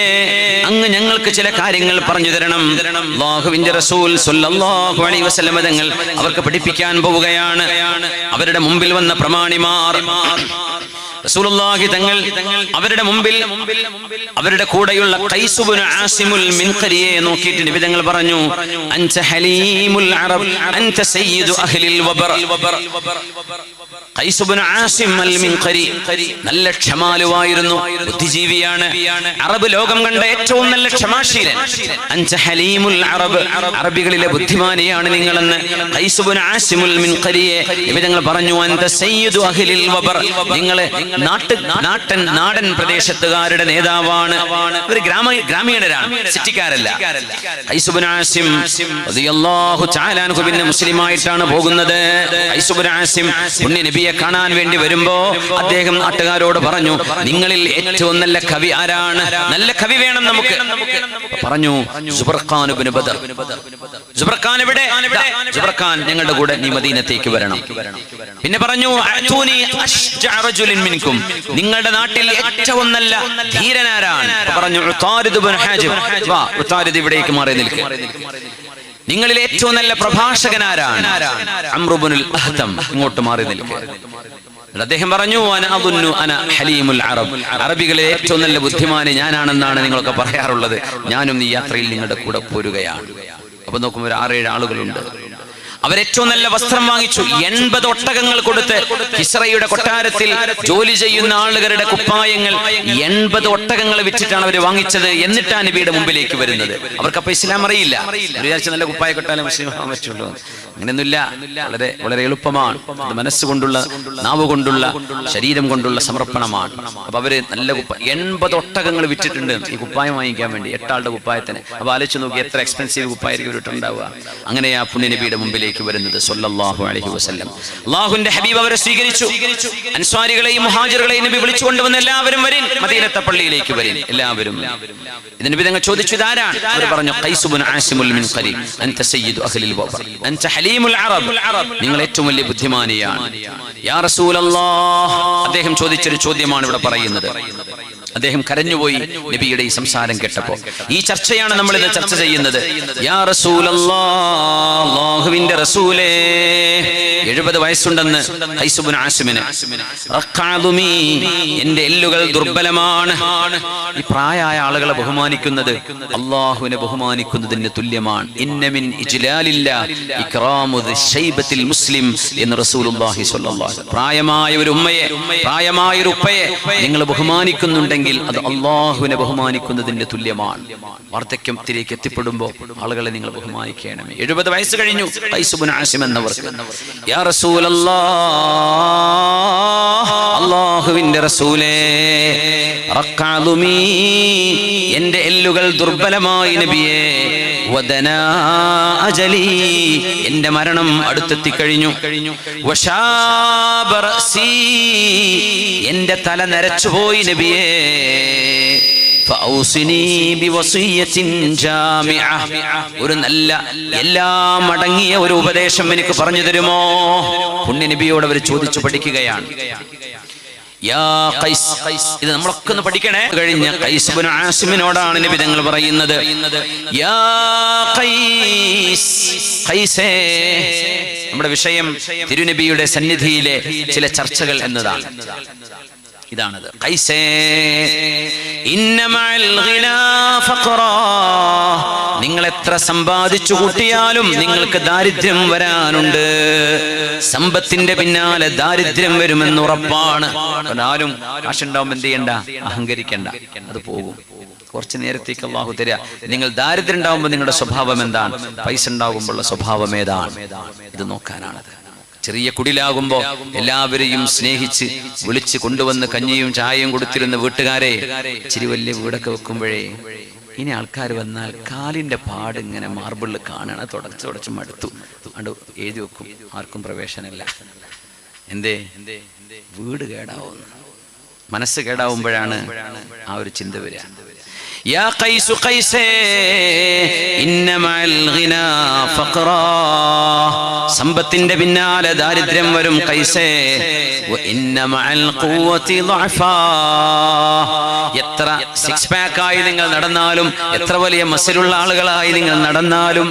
അങ്ങ് ഞങ്ങൾക്ക് ചില കാര്യങ്ങൾ പറഞ്ഞു തരണം. അല്ലാഹുവിന്റെ റസൂൽ സ്വല്ലല്ലാഹു അലൈഹി വസല്ലം തങ്ങൾ അവർക്ക് പഠിപ്പിക്കാൻ പോവുകയാണ്. അവരുടെ മുമ്പിൽ വന്ന പ്രമാണിമാർ റസൂലുള്ളാഹി തങ്ങൾ അവരുടെ മുമ്പിൽ അവരുടെ കൂടെയുള്ള ഖൈസ് ഇബ്നു ആസിമുൽ മിൻഖരിയെ നോക്കിയിട്ട് നബി തങ്ങൾ പറഞ്ഞു അൻത ഹലീമുൽ അറബ് അൻത സയ്യിദു അഹ്ലിൽ വബർ. ഖൈസ് ഇബ്നു ആസിം അൽ മിൻഖരി നല്ല ക്ഷമാലുവായിരുന്നു, ബുദ്ധിജീവിയാണ്, അറബ് ലോകം കണ്ട ഏറ്റവും നല്ല ക്ഷമാശീലൻ. അൻത ഹലീമുൽ അറബ്, അറബികളിലെ ബുദ്ധിമാനിയാണ് നിങ്ങളെന്ന് ഖൈസ് ഇബ്നു ആസിമുൽ മിൻഖരിയെ നബി തങ്ങൾ പറഞ്ഞു. അൻത സയ്യിദു അഹ്ലിൽ വബർ, നിങ്ങൾ നാടൻ പ്രദേശത്തുകാരുടെ നേതാവാണ്. ഒരു ഗ്രാമീണരാണ്, സിറ്റിക്കാരല്ല. ഖൈസ് ഇബ്നു ആസിം റളിയല്ലാഹു തആല അൻഹു പിന്നെ മുസ്ലിമായിട്ടാണ് പോകുന്നത്. ഖൈസ് ഇബ്നു ആസിം പുണ്യ നബിയെ നബിയെ കാണാൻ വേണ്ടി വരുമ്പോ അദ്ദേഹം നാട്ടുകാരോട് പറഞ്ഞു, നിങ്ങളിൽ ഏറ്റവും നല്ല കവി ആരാണ്? നല്ല കവി വേണം നമുക്ക്. പറഞ്ഞു സുബ്രഖാൻ ഇബ്നു ബദർ. സുബ്രഖാൻ എവിടെ? സുബ്രഖാൻ ഞങ്ങളുടെ കൂടെ നീ മദീനത്തേക്ക് വരണം. പിന്നെ പറഞ്ഞു അഅ്തൂനി അശ്ജഅ റജുലിൻ മിൻകും, നിങ്ങളുടെ നാട്ടിൽ ഏറ്റവും നല്ല ധീരനാരാണ്? പറഞ്ഞു ഉതാരിദ് ഇബ്നു ഹാജിം. വാ ഉതാരിദ് ഇവിടേക്ക് മാറി നിൽക്ക്. നിങ്ങളിൽ ഏറ്റവും നല്ല പ്രഭാഷകനാരാണ്? അംർ ഇബ്നുൽ അഹ്തം. ഇങ്ങോട്ട് മാറി നിൽക്ക്. അദ്ദേഹം പറഞ്ഞു അന ഹലീമുൽ അറബ്, അറബികളിലെ ഏറ്റവും നല്ല ബുദ്ധിമാന് ഞാനാണെന്നാണ് നിങ്ങളൊക്കെ പറയാറുള്ളത്. ഞാനും ഈ യാത്രയിൽ നിങ്ങളുടെ കൂടെ പോരുകയാണ്. അപ്പൊ നോക്കുമ്പോൾ 6-7 ആളുകളുണ്ട്. അവരേറ്റവും നല്ല വസ്ത്രം വാങ്ങിച്ചു. 80 ഒട്ടകങ്ങൾ കൊടുത്ത് കിസ്റയുടെ കൊട്ടാരത്തിൽ ജോലി ചെയ്യുന്ന ആളുകളുടെ കുപ്പായങ്ങൾ 80 ഒട്ടകങ്ങൾ വിറ്റിട്ടാണ് അവർ വാങ്ങിച്ചത്. എന്നിട്ടാണ് നബിയുടെ മുമ്പിലേക്ക് വരുന്നത്. അവർക്കപ്പോൾ ഇസ്ലാം അറിയില്ല. വിചാരിച്ച നല്ല കുപ്പായ കൊട്ടാലും മുസ്ലിം ആവാൻ പറ്റുള്ളൂ. അങ്ങനെയൊന്നുമില്ല. വളരെ വളരെ എളുപ്പമാണ്. അത് മനസ്സുകൊണ്ടുള്ള, നാവ് കൊണ്ടുള്ള, ശരീരം കൊണ്ടുള്ള സമർപ്പണമാണ്. അപ്പൊ അവര് നല്ല 80 ഒട്ടകങ്ങൾ വിറ്റിട്ടുണ്ട് ഈ കുപ്പായം വാങ്ങിക്കാൻ വേണ്ടി, 8 ആളുടെ കുപ്പായത്തിന്. അപ്പൊ ആലോചിച്ച് നോക്കി എത്ര എക്സ്പെൻസീവ് കുപ്പായം ഇവരുണ്ടാവുക. അങ്ങനെയാ പുണ്യ നബിയുടെ മുമ്പിലേക്ക് വരുന്നത് സല്ലല്ലാഹു അലൈഹി വസല്ലം. അല്ലാഹുവിന്റെ ഹബീബ് അവരെ സ്വീകരിച്ചു. അൻസ്വാരികളെയും മുഹാജിറുകളെയും നബി വിളിച്ചു കൊണ്ടുവന്ന് എല്ലാവരും വരിൻ, മദീനത്തെ പള്ളിയിലേക്ക് വരിൻ, എല്ലാവരും. ഇതിന് നബി തങ്ങൾ ചോദിച്ചു ഇതാരാണ്? അവർ പറഞ്ഞു ഖൈസ് ഇബ്നു ആസിമുൽ മിൻഖരി അൻത സയ്യിദു അഹ്ലിൽ വഫർ അൻത ഹലീമുൽ അറബ്, നിങ്ങൾ ഏറ്റവും വലിയ ബുദ്ധിമാനിയാണ് യാ റസൂലല്ലാഹ്. അദ്ദേഹം ചോദിച്ചൊരു ചോദ്യമാണ് ഇവിടെ പറയുന്നത്. അദ്ദേഹം കരഞ്ഞുപോയി നബിയുടെ ഈ സംസാരം കേട്ടപ്പോ. ഈ ചർച്ചയാണ് നമ്മൾ ഇന്ന് ചർച്ച ചെയ്യുന്നത്. യാ റസൂലല്ലാഹ്, അല്ലാഹുവിന്റെ റസൂലേ, 70 വയസ്സുണ്ടെന്ന് ഖൈസ് ഇബ്നു ആസിമിന്. റഖഅദുമി, എന്റെ എല്ലുകൾ ദുർബലമാണ്. ഈ പ്രായമായ ആളുകളെ ബഹുമാനിക്കുന്നത് അല്ലാഹുവിനെ ബഹുമാനിക്കുന്നതിന് തുല്യമാണ്. ഇന്ന മിൻ ഇജ്ലാലില്ലാഹ് ഇക്റാമു ശൈബത്തിൽ മുസ്ലിം എന്ന് റസൂലുള്ളാഹി സ്വല്ലല്ലാഹു അലൈഹി വസല്ലം. പ്രായമായ ഒരു ഉമ്മയെ, പ്രായമായ ഒരു ഉപ്പയെ നിങ്ങൾ ബഹുമാനിക്കുന്നുണ്ടെങ്കിൽ അത് അല്ലാഹുവിനെ ബഹുമാനിക്കുന്നതിന്റെ തുല്യമാണ്. വാർദ്ധക്യത്തിലേക്ക് എത്തിപ്പെടുമ്പോൾ ആളുകളെ നിങ്ങൾ ബഹുമാനിക്കണമേ. 70 വയസ്സ് കഴിഞ്ഞു ഖൈസ് ഇബ്നു ആസിം എന്നവർക്ക്. യാ റസൂലല്ലാഹ്, അല്ലാഹുവിന്റെ റസൂലേ, റഖഅദുമി, എന്റെ എല്ലുകൾ ദുർബലമായി നബിയേ, വദനാ അജലി, എന്റെ മരണം അടുത്തെത്തി കഴിഞ്ഞു. വശാബ റഅസി, എന്റെ തല നരച്ചുപോയി നബിയേ. ഫഔസിനി ബിവസിയത്തിൻ ജാമിഅ, ഒരു നല്ല എല്ലാം അടങ്ങിയ ഒരു ഉപദേശം എനിക്ക് പറഞ്ഞു തരുമോ? പുണ്യ നബിയോട് അവർ ചോദിച്ചു പഠിക്കുകയാണ്. യാ ഖൈസ്, ഇത് നമ്മളൊക്കെ ഒന്ന് പഠിക്കണേ. കഴിഞ്ഞ ഖൈസ് ഇബ്നു ആസിമിനോടാണ് നബി തങ്ങൾ പറയുന്നത് യാ ഖൈസ്, ഖൈസേ. നമ്മുടെ വിഷയം തിരുനബിയുടെ സന്നിധിയിലെ ചില ചർച്ചകൾ എന്നതാണ്. ഇതാണത്. ഖൈസേ, ഇന്ന മഅൽ ഗിനാ ഫഖറാ, നിങ്ങൾ എത്ര സമ്പാദിച്ചു കൂട്ടിയാലും നിങ്ങൾക്ക് ദാരിദ്ര്യം വരാനുണ്ട്. സമ്പത്തിന്റെ പിന്നാലെ ദാരിദ്ര്യം വരുമെന്ന് ഉറപ്പാണ്. ആരും കാശുണ്ടാവും എന്ത് ചെയ്യണ്ട, അഹങ്കരിക്കണ്ട, അത് പോകും. കുറച്ച് നേരത്തേക്ക് അല്ലാഹു തരിക. നിങ്ങൾ ദാരിദ്ര്യം ഉണ്ടാവുമ്പോൾ നിങ്ങളുടെ സ്വഭാവം എന്താണ്, പൈസ ഉണ്ടാകുമ്പോഴുള്ള സ്വഭാവം ഏതാണ്, ഇത് നോക്കാനാണത്. ചെറിയ കുടിലാകുമ്പോ എല്ലാവരെയും സ്നേഹിച്ച് വിളിച്ച് കൊണ്ടുവന്ന് കഞ്ഞിയും ചായയും കൊടുത്തിരുന്ന വീട്ടുകാരെ ഇച്ചിരി വലിയ വീടൊക്കെ വെക്കുമ്പോഴേ ഇനി ആൾക്കാർ വന്നാൽ കാലിന്റെ പാട് ഇങ്ങനെ മാർബിളിൽ കാണാണ്. തുടച്ച് മടുത്തു അത് എഴുതി വെക്കും, ആർക്കും പ്രവേശനമില്ല. എന്തേ? വീട് കേടാവുന്നു. മനസ്സ് കേടാവുമ്പോഴാണ് ആ ഒരു ചിന്ത വരിക. യാ ഖൈസു ഖൈസേ, ഇന്ന മഅൽ ഗിനാ ഫഖറാ, സമ്പത്തിന്റെ പിന്നാലെ ദാരിദ്ര്യം വരും ഖൈസേ. വ ഇന്ന മഅൽ ഖുവതി ളഅഫാ, എത്ര സിക്സ് പാക്ക് ആയി നിങ്ങൾ നടന്നാലും, എത്ര വലിയ മസിലുള്ള ആളുകളായി നിങ്ങൾ നടന്നാലും,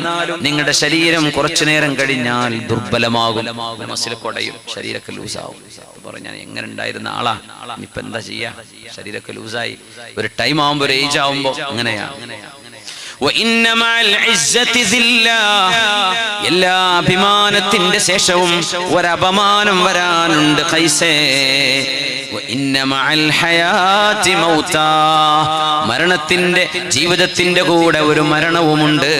നിങ്ങളുടെ ശരീരം കുറച്ചു നേരം കഴിഞ്ഞാൽ ദുർബലമാകും. മസിൽ കൊടയും, ശരീരമൊക്കെ ലൂസാവും. പറഞ്ഞാൽ എങ്ങനെ ഉണ്ടായിരുന്ന ആളാ, ഇനിയിപ്പോ എന്താ ചെയ്യാ, ശരീരമൊക്കെ ലൂസായി. ഒരു ടൈം ആവുമ്പോ, ഒരു ഏജ് ആവുമ്പോ അങ്ങനെയാ. എല്ലാ അഭിമാനത്തിന്റെ ശേഷവും ഒരപമാനം വരാനുണ്ട് ഖൈസേ. മരണത്തിന്റെ, ജീവിതത്തിന്റെ കൂടെ ഒരു മരണവുമുണ്ട്.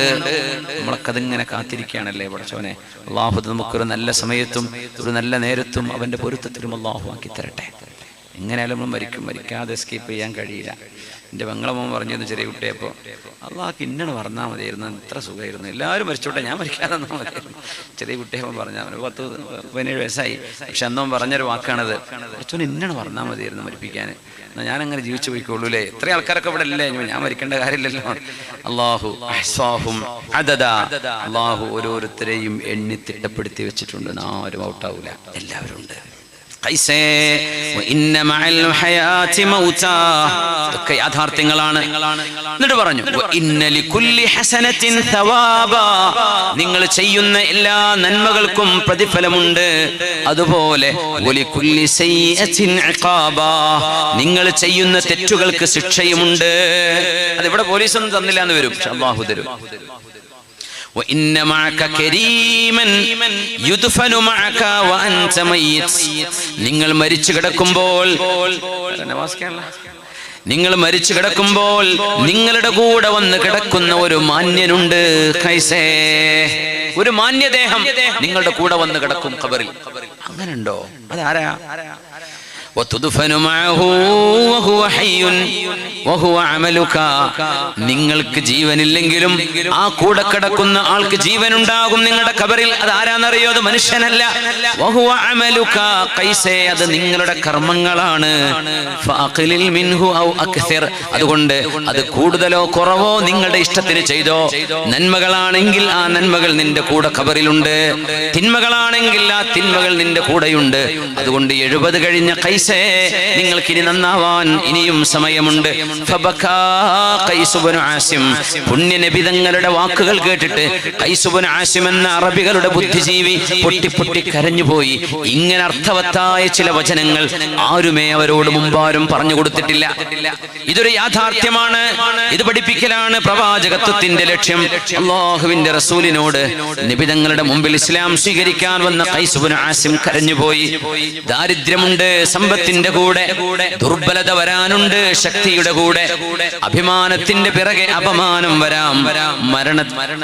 നമ്മളൊക്കെ അതിങ്ങനെ കാത്തിരിക്കുകയാണല്ലേ പടച്ചോനെ. അല്ലാഹു നമുക്കൊരു നല്ല സമയത്തും ഒരു നല്ല നേരത്തും അവന്റെ പൊരുത്തത്തിലും അല്ലാഹു ആക്കി തരട്ടെ. എങ്ങനെയാലും നമ്മൾ മരിക്കും, മരിക്കാതെ എസ്കേപ്പ് ചെയ്യാൻ കഴിയില്ല. എൻ്റെ പെങ്ങളമ്മ പറഞ്ഞിരുന്നു ചെറിയ കുട്ടിയപ്പോൾ, അള്ളാഹ്ക്ക് ഇന്നണ് പറഞ്ഞാൽ മതിയായിരുന്നു, ഇത്ര സുഖമായിരുന്നു, എല്ലാവരും മരിച്ചോട്ടെ ഞാൻ മരിക്കാതെ തന്നാൽ മതിയായിരുന്നു. ചെറിയ കുട്ടിയപ്പോൾ പറഞ്ഞാൽ 17 വയസ്സായി. പക്ഷെ അന്നും പറഞ്ഞൊരു വാക്കാണത്, കുറച്ചൊന്ന് ഇന്നണ് പറഞ്ഞാൽ മതിയായിരുന്നു മരിപ്പിക്കാൻ, എന്നാൽ ഞാനങ്ങനെ ജീവിച്ചു പോയിക്കോളൂ അല്ലേ. എത്ര ആൾക്കാരൊക്കെ ഇവിടെ അല്ലേ, ഞാൻ മരിക്കേണ്ട കാര്യമില്ലല്ലോ. അള്ളാഹു അഹ്സാഹും അദദാ, അള്ളാഹു ഓരോരുത്തരെയും എണ്ണി തിട്ടപ്പെടുത്തി വെച്ചിട്ടുണ്ട്. ആരും ഔട്ടാവൂല, എല്ലാവരും ഉണ്ട്. ഇതൊക്കെ യാഥാർത്ഥ്യങ്ങളാണ്. എന്നിട്ട് പറഞ്ഞു, നിങ്ങൾ ചെയ്യുന്ന എല്ലാ നന്മകൾക്കും പ്രതിഫലമുണ്ട്, അതുപോലെ നിങ്ങൾ ചെയ്യുന്ന തെറ്റുകൾക്ക് ശിക്ഷയുമുണ്ട്. അതിവിടെ പോലീസൊന്നും തന്നില്ല എന്ന് വരും, പക്ഷെ അല്ലാഹു തരും. നിങ്ങൾ മരിച്ചു കിടക്കുമ്പോൾ നിങ്ങളുടെ കൂടെ വന്ന് കിടക്കുന്ന ഒരു മാന്യനുണ്ട്. ഖൈസേ, ഒരു മാന്യദേഹം നിങ്ങളുടെ കൂടെ വന്ന് കിടക്കും ഖബറിൽ. അങ്ങനെയുണ്ടോ? അതാരാ? നിങ്ങൾക്ക് ജീവനില്ലെങ്കിലും ആ കൂടെ കിടക്കുന്ന ആൾക്ക് ജീവനുണ്ടാകും നിങ്ങളുടെ ഖബറിൽ. അത് ആരാന്നറിയോ? അത് മനുഷ്യനല്ല. അത് നിങ്ങളുടെ കർമ്മങ്ങളാണ്. അതുകൊണ്ട് അത് കൂടുതലോ കുറവോ നിങ്ങളുടെ ഇഷ്ടത്തിന് ചെയ്തോ. നന്മകളാണെങ്കിൽ ആ നന്മകൾ നിന്റെ കൂടെ ഖബറിലുണ്ട്, തിന്മകളാണെങ്കിൽ ആ തിന്മകൾ നിന്റെ കൂടെയുണ്ട്. അതുകൊണ്ട് 70 കഴിഞ്ഞ ഖൈസ്, നിങ്ങൾക്കിനി നന്നാവാൻ ഇനിയും സമയമുണ്ട്. പുണ്യനബിതങ്ങളുടെ വാക്കുകൾ കേട്ടിട്ട് ഖൈസ് ഇബ്നു ആസിം എന്ന അറബികളുടെ ബുദ്ധിജീവി പൊട്ടി പൊട്ടി കരഞ്ഞുപോയി. ഇങ്ങനെ അർത്ഥവത്തായ ചില വചനങ്ങൾ ആരുമേ അവരോട് മുമ്പാരും പറഞ്ഞു കൊടുത്തിട്ടില്ല. ഇതൊരു യാഥാർത്ഥ്യമാണ്. ഇത് പഠിപ്പിക്കലാണ് പ്രവാചകത്വത്തിന്റെ ലക്ഷ്യം. അല്ലാഹുവിന്റെ റസൂലിനോട് നബിതങ്ങളുടെ മുമ്പിൽ ഇസ്ലാം സ്വീകരിക്കാൻ വന്ന ഖൈസ് ഇബ്നു ആസിം കരഞ്ഞുപോയി. ദാരിദ്ര്യമുണ്ട്, സമ്പത്തിന്റെ കൂടെ ദുർബലത വരാനുണ്ട്, ശക്തിയുടെ കൂടെ അഭിമാനത്തിന്റെ പിറകെ അപമാനം വരാം,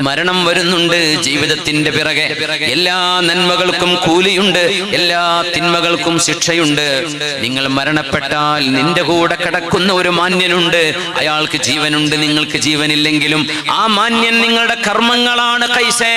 മരണം വരുന്നുണ്ട് ജീവിതത്തിന്റെ പിറകെ. എല്ലാ നന്മകൾക്കും കൂലിയുണ്ട്, എല്ലാ തിന്മകൾക്കും ശിക്ഷയുണ്ട്. നിങ്ങൾ മരണപ്പെട്ടാൽ നിന്റെ കൂടെ കിടക്കുന്ന ഒരു മാന്യനുണ്ട്, അയാൾക്ക് ജീവനുണ്ട്, നിങ്ങൾക്ക് ജീവനില്ലെങ്കിലും ആ മാന്യൻ നിങ്ങളുടെ കർമ്മങ്ങളാണ്. ഖൈസേ,